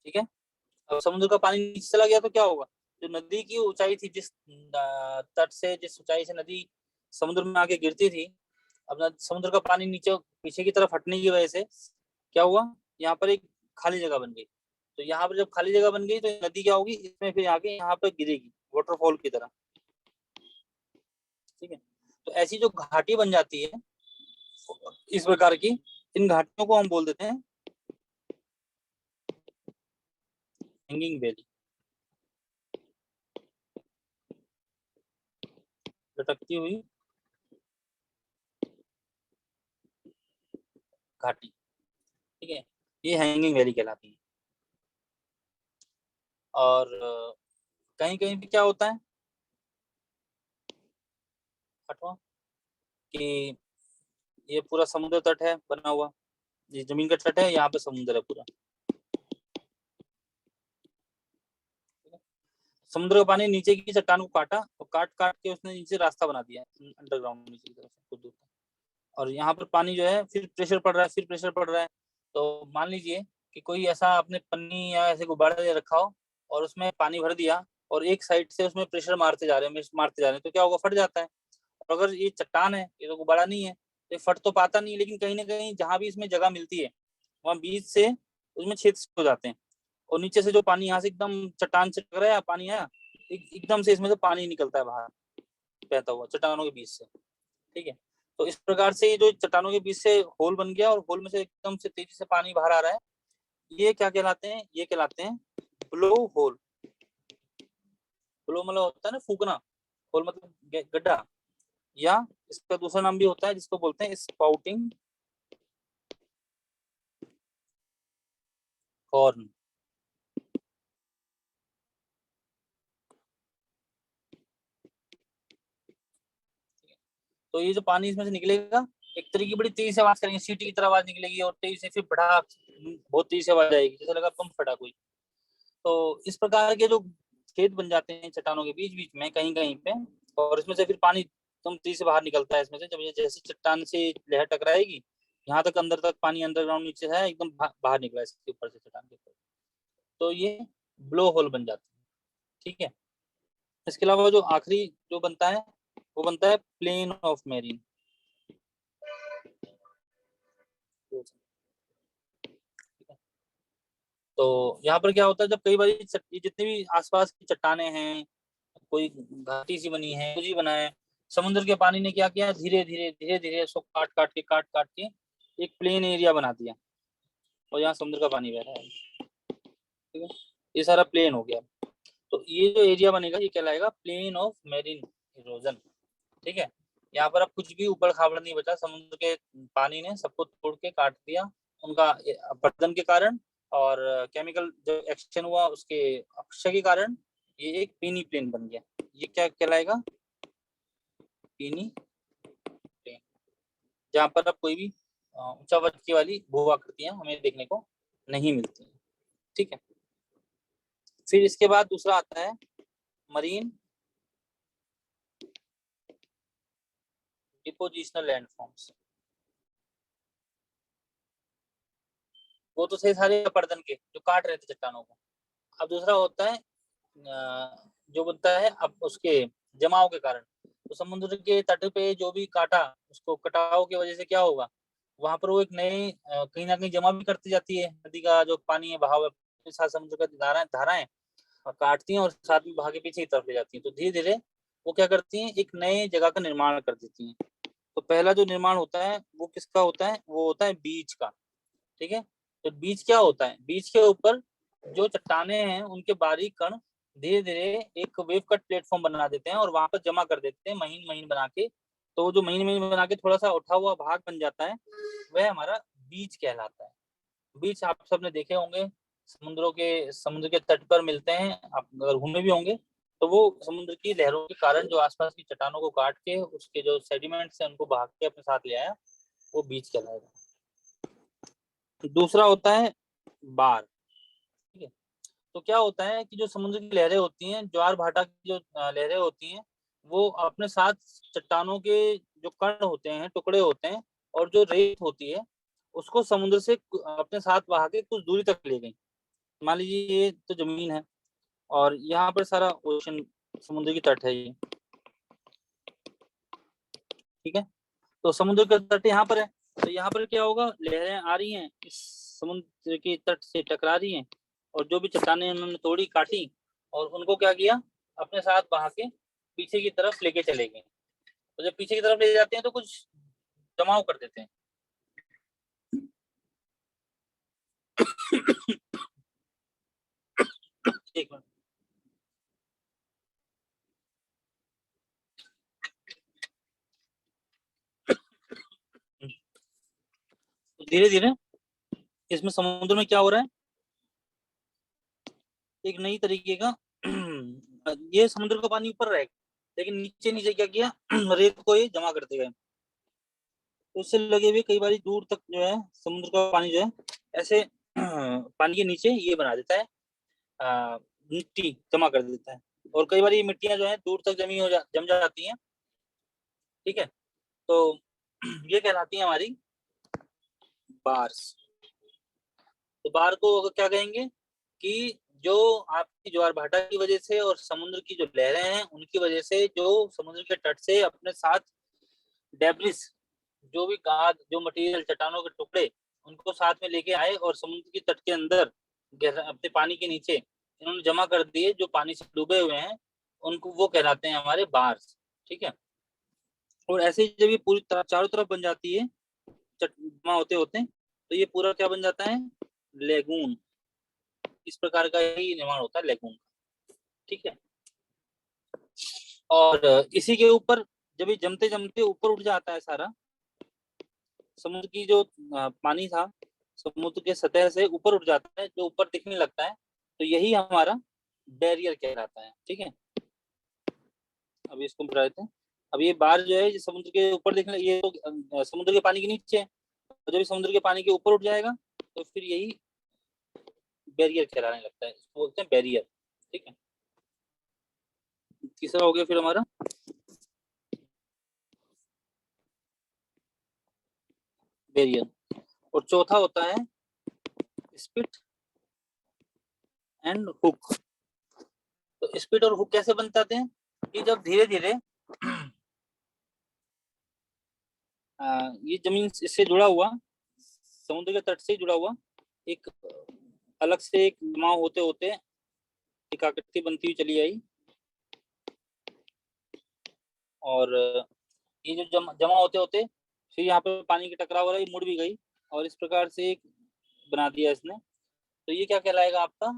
S1: ठीक है। अब समुद्र का पानी नीचे चला गया तो क्या होगा, जो नदी की ऊंचाई थी, जिस तट से, जिस ऊंचाई से नदी समुद्र में आके गिरती थी, अब समुद्र का पानी नीचे पीछे की तरफ हटने की वजह से क्या हुआ, यहाँ पर एक खाली जगह बन गई। तो यहाँ पर जब खाली जगह बन गई तो नदी क्या होगी, इसमें फिर आके यहाँ पर गिरेगी वाटरफॉल की तरह, ठीक है। तो ऐसी जो घाटी बन जाती है इस प्रकार की, इन घाटियों को हम बोल देते हैं हैंगिंग वैली, लटकती हुई घाटी, ठीक है, ये हैंगिंग वैली कहलाती है। और कहीं कहीं पे क्या होता है, हटवा, कि ये पूरा समुद्र तट है बना हुआ, ये जमीन का तट है, यहाँ पे समुद्र है पूरा, समुद्र का पानी नीचे की चट्टान को काटा और काट काट के उसने नीचे रास्ता बना दिया अंडरग्राउंड नीचे की तरफ कुछ दूर तक। और यहाँ पर पानी जो है फिर प्रेशर पड़ रहा है, फिर प्रेशर पड़ रहा है। तो मान लीजिए कि कोई ऐसा आपने पन्नी या ऐसे गुब्बारा दे रखा हो और उसमें पानी भर दिया और एक साइड से उसमें प्रेशर मारते जा रहे हैं, तो क्या होगा, फट जाता है। और अगर ये चट्टान है, ये तो गुब्बारा नहीं है, तो ये फट तो पाता नहीं, लेकिन कहीं ना कहीं जहां भी इसमें जगह मिलती है वहां बीच से उसमें छेद हो जाते हैं। और नीचे से जो पानी यहाँ से एकदम चट्टान से टकरा है पानी आया, एकदम से इसमें से पानी निकलता है बाहर, बहता हुआ चट्टानों के बीच से, ठीक है। तो इस प्रकार से ये जो चट्टानों के बीच से होल बन गया और होल में से एकदम से तेजी से पानी बाहर आ रहा है, ये क्या कहलाते हैं, ये कहलाते हैं ब्लो होल। ब्लो मतलब होता है ना फूकना, होल मतलब गड्ढा, या इसका दूसरा नाम भी होता है जिसको बोलते हैं स्पाउटिंग हॉर्न। तो ये जो पानी इसमें से निकलेगा, एक तरह की बड़ी तेजी से आवाज करेंगे, सीटी की तरह आवाज निकलेगी और तेजी से फिर बढ़ा, बहुत तेजी से आवाज आएगी, जैसे लगा पंप फटा कोई। तो इस प्रकार के जो छेद बन जाते हैं चट्टानों के बीच बीच में कहीं कहीं पे, और इसमें से फिर पानी एकदम तेजी से बाहर निकलता है इसमें से, जब ये जैसे चट्टान से लहर टकराएगी, यहाँ तक अंदर तक पानी अंडरग्राउंड नीचे है एकदम बाहर निकला है इसके ऊपर से, चट्टान के ऊपर, तो ये ब्लो होल बन जाता है, ठीक है। इसके अलावा जो आखिरी जो बनता है वो बनता है प्लेन ऑफ मेरिन। तो यहाँ पर क्या होता है, जब कई बार जितने भी आसपास की चट्टाने हैं, कोई घाटी सी बनी है, कुछ ही बना है, समुद्र के पानी ने क्या किया, धीरे धीरे उसको काट काट के एक प्लेन एरिया बना दिया, और यहाँ समुद्र का पानी बह रहा है, ठीक है। ये सारा प्लेन हो गया। तो ये जो एरिया बनेगा ये कहलाएगा प्लेन ऑफ मेरीन इरोजन, ठीक है। यहाँ पर अब कुछ भी ऊपर खाबड़ नहीं बचा, समुद्र के पानी ने सबको तोड़ के काट दिया उनका अपरदन के कारण, और केमिकल जो एक्सचेंज हुआ उसके अक्षय के कारण ये एक पीनी प्लेन बन गया। ये क्या कहलाएगा, पीनी प्लेन, जहाँ पर अब कोई भी ऊंचा वर्ग वाली भू आकृतियां हमें देखने को नहीं मिलती, ठीक है। फिर इसके बाद दूसरा आता है मरीन डिपोजिशनल लैंडफॉर्म्स। वो तो थे सारे अपरदन के जो काट रहे थे चट्टानों को। अब दूसरा होता है जो बनता है अब उसके जमाव के कारण। तो समुद्र के तट पे जो भी काटा, उसको कटाव की वजह से क्या होगा, वहां पर वो एक नए कहीं ना कहीं जमा भी करती जाती है, नदी का जो पानी है बहाव है, साथ समुद्र का धाराएं काटती हैं और साथ में बहा के पीछे की तरफ ले जाती हैं। तो धीरे धीरे वो क्या करती हैं, एक नए जगह का निर्माण कर देती हैं। तो पहला जो निर्माण होता है वो किसका होता है, वो होता है बीच का, ठीक है। तो बीज क्या होता है, बीज के ऊपर जो चट्टाने हैं उनके बारीक कण धीरे धीरे एक वेव कट प्लेटफॉर्म बना देते हैं और वहां पर जमा कर देते हैं महीन महीन बना के। तो जो महीन महीन बना के थोड़ा सा उठा हुआ भाग बन जाता है, वह हमारा बीज कहलाता है। बीज आप सबने देखे होंगे, समुद्र के तट पर मिलते हैं, आप अगर घूमे भी होंगे तो वो समुद्र की लहरों के कारण जो आसपास की चट्टानों को काट के उसके जो सेडिमेंट्स हैं उनको भाग के अपने साथ ले आया, वो बीज कहलाएगा। दूसरा होता है बार। ठीक है। तो क्या होता है कि जो समुद्र की लहरें होती हैं, ज्वार भाटा की जो लहरें होती हैं, वो अपने साथ चट्टानों के जो कण होते हैं, टुकड़े होते हैं, और जो रेत होती है उसको समुद्र से अपने साथ बहा के कुछ दूरी तक ले गई। मान लीजिए ये तो जमीन है और यहाँ पर सारा ओशन समुद्र की तट है ये, ठीक है। तो समुद्र का तट यहाँ पर है, तो यहाँ पर क्या होगा, लहरें आ रही हैं, इस समुद्र के तट से टकरा रही हैं, और जो भी चट्टानें उन्होंने तोड़ी काटी और उनको क्या किया, अपने साथ बहा के पीछे की तरफ लेके चले गए। तो जब पीछे की तरफ ले जाते हैं तो कुछ जमाव कर देते हैं। एक मिनट। तो धीरे धीरे इसमें समुद्र में क्या हो रहा है, एक नई तरीके का ये समुद्र का पानी ऊपर रहेगा, लेकिन नीचे नीचे क्या किया, रेत को ये जमा करते गए। तो उससे लगे हुए कई बार दूर तक जो है समुद्र का पानी जो है ऐसे पानी के नीचे ये बना देता है, मिट्टी जमा कर देता है, और कई बार ये मिट्टियां जो है दूर तक जम जाती हैं। ठीक है। तो ये कहलाती है हमारी बार्स। तो बार को अगर क्या कहेंगे कि जो आपकी ज्वार भाटा की वजह से और समुद्र की जो लहरें हैं उनकी वजह से जो समुद्र के तट से अपने साथ डेब्रिस, जो भी गाद, जो मटेरियल, चट्टानों के टुकड़े, उनको साथ में लेके आए और समुद्र की तट के अंदर अपने पानी के नीचे इन्होंने जमा कर दिए, जो पानी से डूबे हुए हैं उनको, वो कहलाते हैं हमारे बार्स। ठीक है। और ऐसे ही जब ये पूरी तरह चारों तरफ बन जाती है, जमा होते होते, तो ये पूरा क्या बन जाता है, लेगून। इस प्रकार का ही निर्माण होता है लेगून का। ठीक है। और इसी के ऊपर जब ये जमते जमते ऊपर उठ जाता है सारा, समुद्र की जो पानी था समुद्र के सतह से ऊपर उठ जाता है, जो ऊपर दिखने लगता है, तो यही हमारा बैरियर कहलाता है। ठीक है। अब इसको बढ़ा देते हैं। अब ये बार जो है, समुद्र के ऊपर दिखने, ये तो समुद्र के पानी के नीचे है, और जब ये समुद्र के पानी के ऊपर उठ जाएगा तो फिर यही बैरियर कहलाने लगता है, इसको बोलते हैं बैरियर। ठीक है। तीसरा हो गया फिर हमारा बैरियर, और चौथा होता है स्पिट एंड हुक। तो स्पिट और हुक कैसे बन जाते हैं कि जब धीरे धीरे ये जमीन इससे जुड़ा हुआ, समुद्र के तट से जुड़ा हुआ एक अलग से एक जमाव होते होते एक आकृति बनती हुई चली आई, और ये जो जमा होते होते फिर यहाँ पे पानी की टकराव हो रही, मुड़ भी गई, और इस प्रकार से एक बना दिया इसने। तो ये क्या कहलाएगा आपका,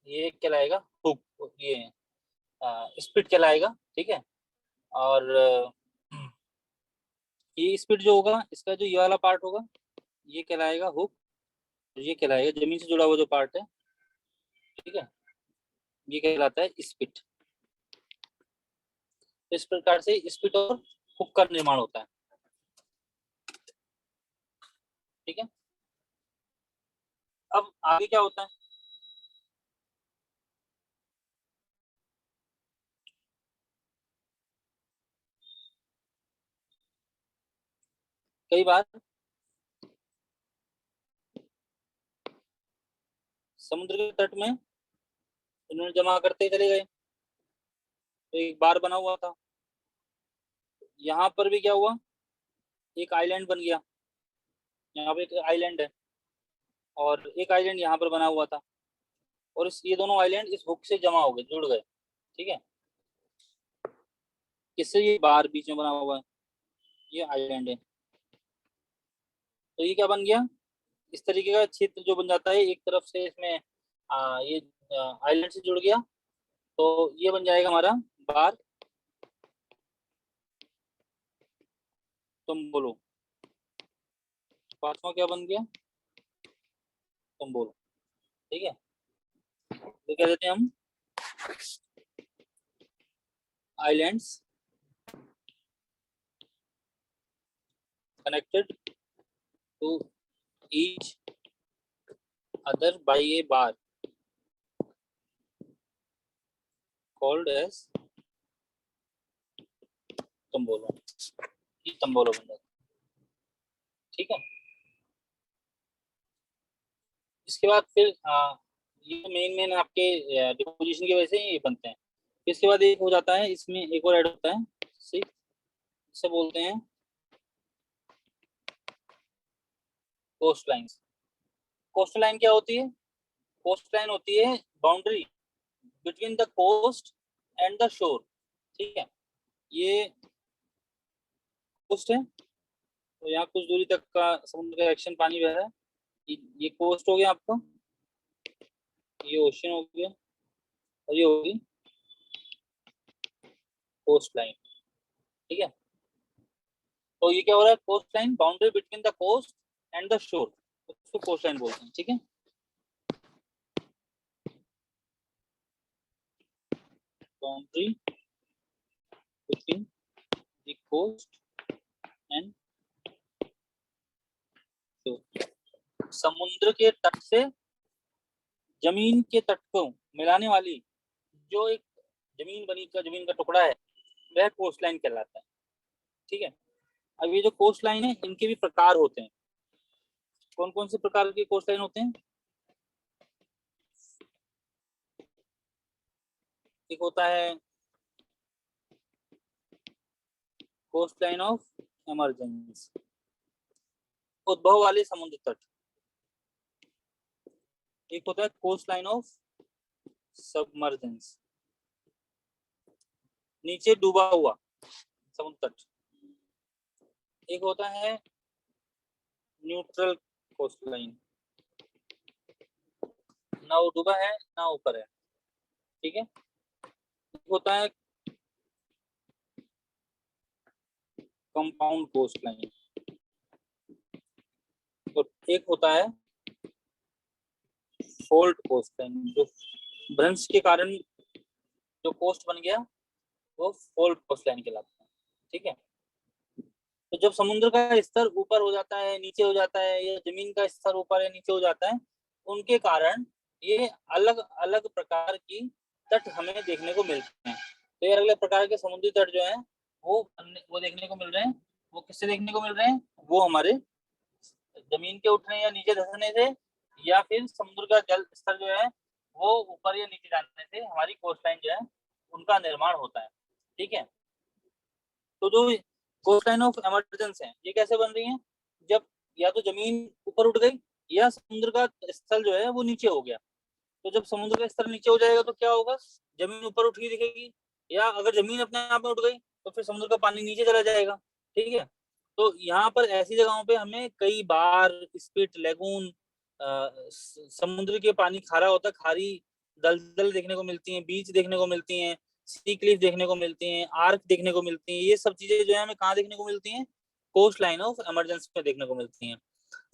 S1: ये कहलाएगा हुक, ये स्पिट कहलाएगा। ठीक है। और ये स्पिट जो होगा, इसका जो ये वाला पार्ट होगा ये कहलाएगा हुक, ये कहलाएगा जमीन से जुड़ा हुआ जो पार्ट है। ठीक है। ये कहलाता है स्पिट। तो इस प्रकार से स्पिट और हुक का निर्माण होता है। ठीक है। अब आगे क्या होता है, कई बार समुद्र के तट में इन्होंने जमा करते चले गए, तो एक बार बना हुआ था, यहाँ पर भी क्या हुआ, एक आइलैंड बन गया। यहाँ पे एक आइलैंड है और एक आइलैंड यहाँ पर बना हुआ था, और ये दोनों आइलैंड इस हुक से जमा हो गए, जुड़ गए। ठीक है। किससे, ये बार बीच में बना हुआ है, ये आइलैंड है। तो ये क्या बन गया, इस तरीके का क्षेत्र जो बन जाता है, एक तरफ से इसमें ये आइलैंड से जुड़ गया, तो ये बन जाएगा हमारा बार। तुम बोलो पांचवा क्या बन गया, तुम बोलो। ठीक है, तो क्या देते हैं हम, islands connected to each other by a bar called as, तुम बोलो, ये तुम बोलो बन जाता। ठीक है, इसके बाद फिर ये मेन आपके डिपोजिशन की वजह से ये बनते हैं। इसके बाद एक हो जाता है, इसमें एक और ऐड होता है, इसे बोलते हैं कोस्ट लाइन। कोस्ट लाइन क्या होती है, कोस्ट लाइन होती है boundary between the coast and the shore. ठीक है, ये कोस्ट है, तो यहाँ कुछ दूरी तक का समुद्र का एक्शन पानी बह रहा है, ये कोस्ट हो गया आपका, ये ओशन हो गया, और ये होगी कोस्ट लाइन। ठीक है, तो ये क्या हो रहा है, coast line, boundary between the coast and the shore, उसको कोस्ट लाइन बोलते हैं। ठीक है, boundary between the coast and shore, समुद्र के तट से जमीन के तट को मिलाने वाली जो एक जमीन का टुकड़ा है, वह कोस्ट लाइन कहलाता है। ठीक है, अब ये जो कोस्ट लाइन है, इनके भी प्रकार होते हैं। कौन कौन से प्रकार के कोस्ट लाइन होते हैं, एक होता है कोस्ट लाइन ऑफ इमरजेंस, उद्भव वाले समुद्र तट। एक होता है कोस्ट लाइन ऑफ सबमर्जेंस, नीचे डूबा हुआ समुद्र तट। एक होता है न्यूट्रल कोस्ट लाइन, ना वो डूबा है ना ऊपर है। ठीक है, एक होता है कंपाउंड कोस्ट लाइन, तो एक होता है फोल्ड कोस्ट लाइन, जो भ्रंश के कारण जो कोस्ट बन गया वो फोल्ड कोस्ट लाइन कहलाता है। ठीक है, तो जब समुद्र का स्तर ऊपर हो जाता है, नीचे हो जाता है, या जमीन का स्तर ऊपर या नीचे हो जाता है, उनके कारण ये अलग अलग प्रकार की तट हमें देखने को मिलते हैं। तो ये अलग अलग प्रकार के समुद्री तट जो है वो देखने को मिल रहे हैं। वो किससे देखने को मिल रहे हैं, वो हमारे जमीन के उठने या नीचे धंसने से, या फिर समुद्र का जल स्तर जो है वो ऊपर या नीचे जाने से हमारी कोस्ट लाइन जो है उनका निर्माण होता है। ठीक है, तो जो कोस्ट लाइन ऑफ इमरजेंस है, ये कैसे बन रही है, जब या तो जमीन ऊपर उठ गई या समुद्र का स्थल जो है वो नीचे हो गया। तो जब समुद्र का स्तर नीचे हो जाएगा तो क्या होगा, जमीन ऊपर उठी दिखेगी, या अगर जमीन अपने आप में उठ गई तो फिर समुद्र का पानी नीचे चला जाएगा। ठीक है, तो यहाँ पर ऐसी जगहों पे हमें कई बार स्पिट, लेगून, समुद्र के पानी खारा होता है, खारी दलदल देखने को मिलती हैं, बीच देखने को मिलती हैं, सी क्लिफ देखने को मिलती हैं, आर्क देखने को मिलती हैं। ये सब चीजें जो है हमें कहाँ देखने को मिलती हैं, कोस्ट लाइन ऑफ इमरजेंसी में देखने को मिलती हैं।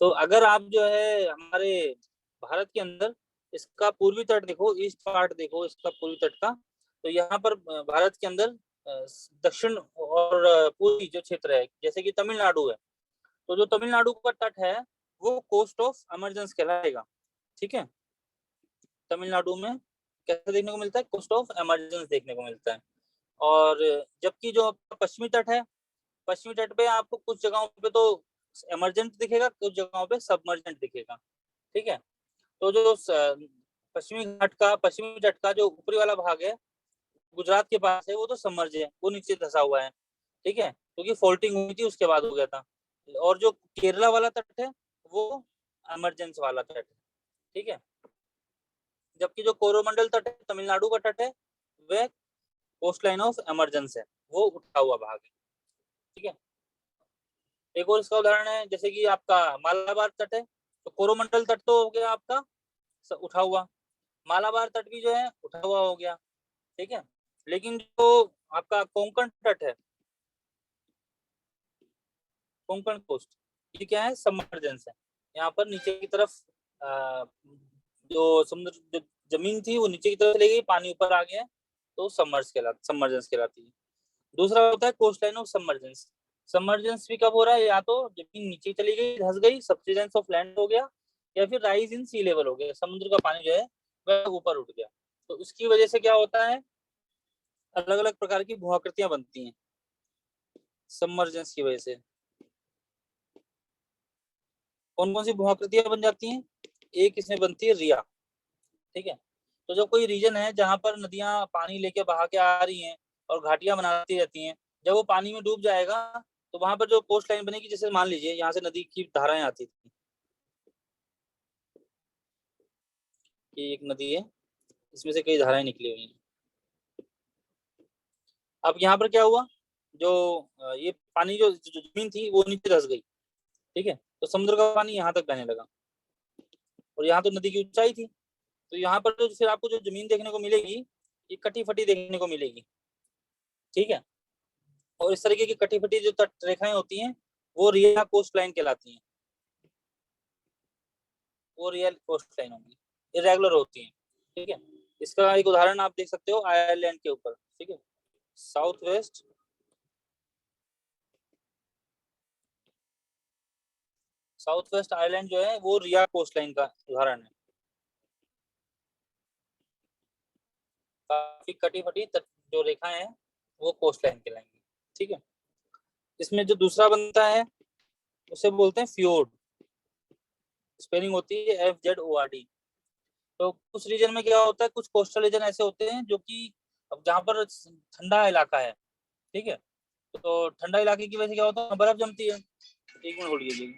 S1: तो अगर आप जो है हमारे भारत के अंदर इसका पूर्वी तट देखो, ईस्ट पार्ट देखो इसका पूर्वी तट का, तो यहाँ पर भारत के अंदर दक्षिण और पूर्वी जो क्षेत्र है, जैसे कि तमिलनाडु है, तो जो तमिलनाडु का तट है वो कोस्ट ऑफ इमरजेंस कहलाएगा। ठीक है, तमिलनाडु में कैसे देखने को मिलता है, कोस्ट ऑफ इमरजेंस देखने को मिलता है। और जबकि जो पश्चिमी तट है, पश्चिमी तट पे आपको कुछ जगहों पे तो इमरजेंट दिखेगा, कुछ जगहों पे सबमर्जेंट दिखेगा। ठीक है, तो जो पश्चिमी तट का जो ऊपरी वाला भाग है गुजरात के पास है, वो तो सबमर्ज है, वो नीचे धंसा हुआ है। ठीक है, क्योंकि फोल्टिंग हुई थी उसके बाद हो गया था। और जो केरला वाला तट है वो इमरजेंस वाला तट है। ठीक है, जबकि जो कोरोमंडल तट है, तमिलनाडु का तट है, वह कोस्ट लाइन ऑफ इमरजेंस है, वो उठा हुआ भाग है। ठीक है, एक और इसका उदाहरण है, जैसे कि आपका मालाबार तट है, तो कोरोमंडल तट तो हो गया आपका उठा हुआ, मालाबार तट भी जो है उठा हुआ हो गया, ठीक है। लेकिन जो आपका कोंकण तट है, कोंकण कोस्ट, ये क्या है, सबमर्जेंस है। यहाँ पर नीचे की तरफ जो समुद्र जमीन थी वो नीचे की तरफ चली गई, पानी ऊपर आ गया, तो सबमर्जेंस कहलाती है। दूसरा होता है coast line of submergence. Submergence भी कब हो रहा है, या तो जमीन नीचे चली गई, धंस गई, सबसिडेंस ऑफ लैंड हो गया, या फिर राइज इन सी लेवल हो गया, समुद्र का पानी जो है वह ऊपर उठ गया। तो इसकी वजह से क्या होता है, अलग अलग प्रकार की भूआकृतियां बनती हैं सबमर्जेंस की वजह से। कौन कौन सी भूआकृतियां बन जाती हैं, एक इसमें बनती है रिया, ठीक है। तो जब कोई रीजन है जहां पर नदियां पानी लेके बहा के आ रही हैं और घाटियां बनाती रहती हैं, जब वो पानी में डूब जाएगा तो वहां पर जो कोस्ट लाइन बनेगी, जैसे मान लीजिए यहाँ से नदी की धाराएं आती थी, कि एक नदी है, इसमें से कई धाराएं निकली हुई हैं। अब यहाँ पर क्या हुआ, जो ये पानी जो जमीन थी वो नीचे धस गई, ठीक है, तो समुद्र का पानी यहाँ तक बहने लगा, और यहाँ तो नदी की ऊंचाई थी, तो यहाँ पर जो फिर आपको जो जमीन देखने को मिलेगी, ये कटी फटी देखने को मिलेगी, ठीक है। और इस तरीके की कटी फटी जो तट रेखाएं होती हैं वो रियल कोस्ट लाइन कहलाती हैं, वो रियल कोस्ट लाइन होंगी, इरेगुलर होती हैं, ठीक है। इसका एक उदाहरण आप देख सकते हो आयरलैंड के ऊपर, ठीक है, साउथ वेस्ट आयरलैंड जो है वो रिया कोस्ट लाइन का उदाहरण है। काफी कटी फटी जो रेखाएं हैं वो कोस्ट लाइन कहलाएंगी, ठीक है। इसमें जो दूसरा बनता है उसे बोलते हैं फ्योर्ड, स्पेलिंग होती है FZORD। तो कुछ रीजन में क्या होता है, कुछ कोस्टल रीजन ऐसे होते हैं जो कि अब जहाँ पर ठंडा इलाका है, ठीक है, तो ठंडा इलाके की वजह से क्या होता है, बर्फ जमती है। एक मिनट होल्ड कीजिए।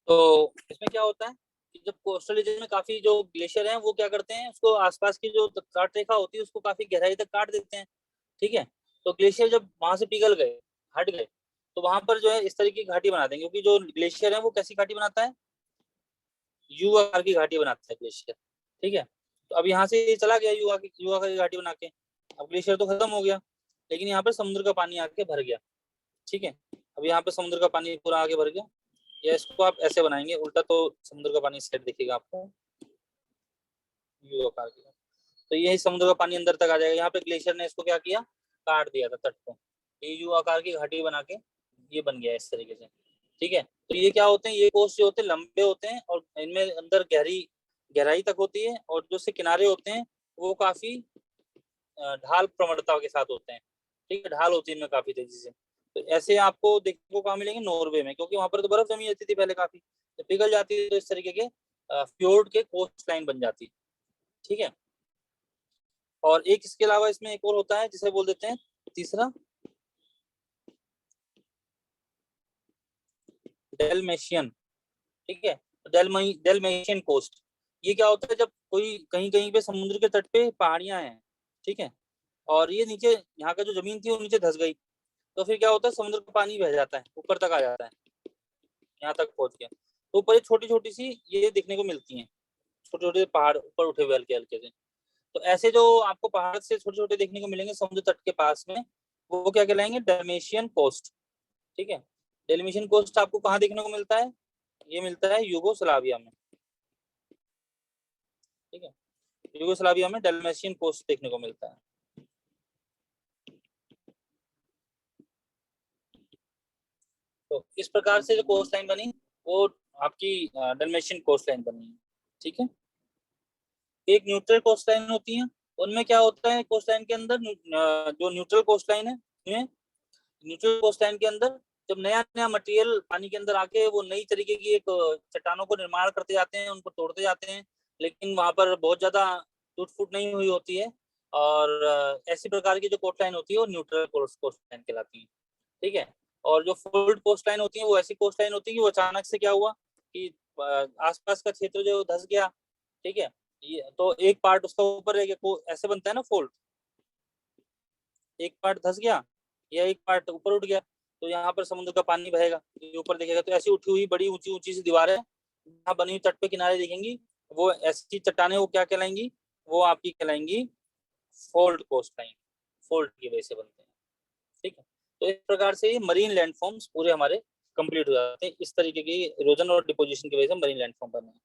S1: तो इसमें क्या होता है कि जब कोस्टल रीजन में काफी जो ग्लेशियर हैं वो क्या करते हैं, उसको आसपास की जो काट रेखा होती है उसको काफी गहराई तक काट देते हैं, ठीक है। तो ग्लेशियर जब वहां से पिघल गए, हट गए, तो वहां पर जो है इस तरीके की घाटी बना देंगे, क्योंकि जो ग्लेशियर है वो कैसी घाटी बनाता है, यू आकार की घाटी बनाता है ग्लेशियर, ठीक है। तो अब यहाँ से चला गया यू आकार की घाटी बना के, अब ग्लेशियर तो खत्म हो गया, लेकिन यहाँ पर समुद्र का पानी आके भर गया, ठीक है। अब यहाँ पे समुद्र का पानी पूरा आगे भर गया, या इसको आप ऐसे बनाएंगे उल्टा तो समुद्र का पानी साइड दिखेगा आपको, यू आकार की। तो यही समुद्र का पानी अंदर तक आ जाएगा, यहाँ पे ग्लेशियर ने इसको क्या किया, काट दिया था तट को, ये यू आकार की घाटी बना के ये बन गया इस तरीके से, ठीक है। तो ये क्या होते हैं, ये कोस्ट जो होते हैं लंबे होते हैं और इनमें अंदर गहराई तक होती है, और जो से किनारे होते हैं वो काफी ढाल प्रवणता के साथ होते हैं, ठीक है, ढाल होती है इनमें काफी तेजी से। तो ऐसे आपको देखने को कहाँ मिलेंगे, नॉर्वे में, क्योंकि वहां पर तो बर्फ जमी रहती थी पहले काफी, तो पिघल जाती है, तो इस तरीके के फ्योर्ड के कोस्ट लाइन बन जाती है, ठीक है। और एक इसके अलावा इसमें एक और होता है जिसे बोल देते हैं तीसरा, डेलमेशियन, ठीक है, डेलमेशियन कोस्ट। ये क्या होता है, जब कोई कहीं कहीं पे समुद्र के तट पे पहाड़ियां हैं, ठीक है, और ये नीचे यहाँ का जो जमीन थी वो नीचे धस गई, तो फिर क्या होता है, समुद्र का पानी बह जाता है, ऊपर तक आ जाता है, यहाँ तक पहुंच गया, तो ऊपर छोटी छोटी सी ये देखने को मिलती हैं, छोटे छोटे पहाड़ ऊपर उठे हुए हल्के हल्के से। तो ऐसे जो आपको पहाड़ से छोटे छोटे देखने को मिलेंगे समुद्र तट के पास में, वो क्या कहलाएंगे, डेल्मेशियन कोस्ट, ठीक है। डेल्मेशियन कोस्ट आपको कहाँ देखने को मिलता है, ये मिलता है यूगोस्लाविया में, ठीक है, यूगोस्लाविया में डेल्मेशियन कोस्ट देखने को मिलता है। तो इस प्रकार से जो कोस्ट लाइन बनी वो आपकी डेल्मेशियन कोस्ट लाइन बनी है, ठीक है। एक न्यूट्रल कोस्ट लाइन होती है, उनमें क्या होता है, कोस्ट लाइन के अंदर जो न्यूट्रल कोस्ट लाइन है, न्यूट्रल कोस्ट लाइन के अंदर जब नया नया मटेरियल पानी के अंदर आके वो नई तरीके की एक चट्टानों को निर्माण करते जाते हैं, उनको तोड़ते जाते हैं, लेकिन वहां पर बहुत ज्यादा टूट फूट नहीं हुई होती है, और ऐसी प्रकार की जो कोस्ट लाइन होती है वो न्यूट्रल कोस्ट लाइन कहलाती है। ठीक है। और जो फोल्ड कोस्ट लाइन होती है वो ऐसी कोस्ट लाइन होती है कि वो अचानक से क्या हुआ कि आसपास का क्षेत्र जो धंस गया। ठीक है। ये तो एक पार्ट उसका ऊपर रह गया, ऐसे बनता है ना फोल्ड, एक पार्ट धंस गया या एक पार्ट ऊपर उठ गया, तो यहाँ पर समुद्र का पानी बहेगा, ऊपर देखेगा तो ऐसी उठी हुई बड़ी ऊंची ऊंची सी दीवार है, जहाँ बनी हुई तट पे किनारे दिखेंगी, वो ऐसी चट्टाने वो क्या कहलाएंगी, वो आपकी कहलाएंगी फोल्ड कोस्ट लाइन, फोल्ड की वजह से बनते हैं। ठीक है। तो इस प्रकार से मरीन लैंडफॉर्म्स पूरे हमारे कंप्लीट हो जाते हैं, इस तरीके की इरोजन और डिपोजिशन की वजह से मरीन लैंडफॉर्म बने हैं।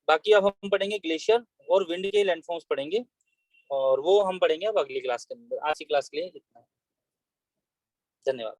S1: बाकी अब हम पढ़ेंगे ग्लेशियर और विंड के लैंडफॉर्म्स पढ़ेंगे, और वो हम पढ़ेंगे अब अगली क्लास के अंदर। आज की क्लास के लिए इतना। धन्यवाद।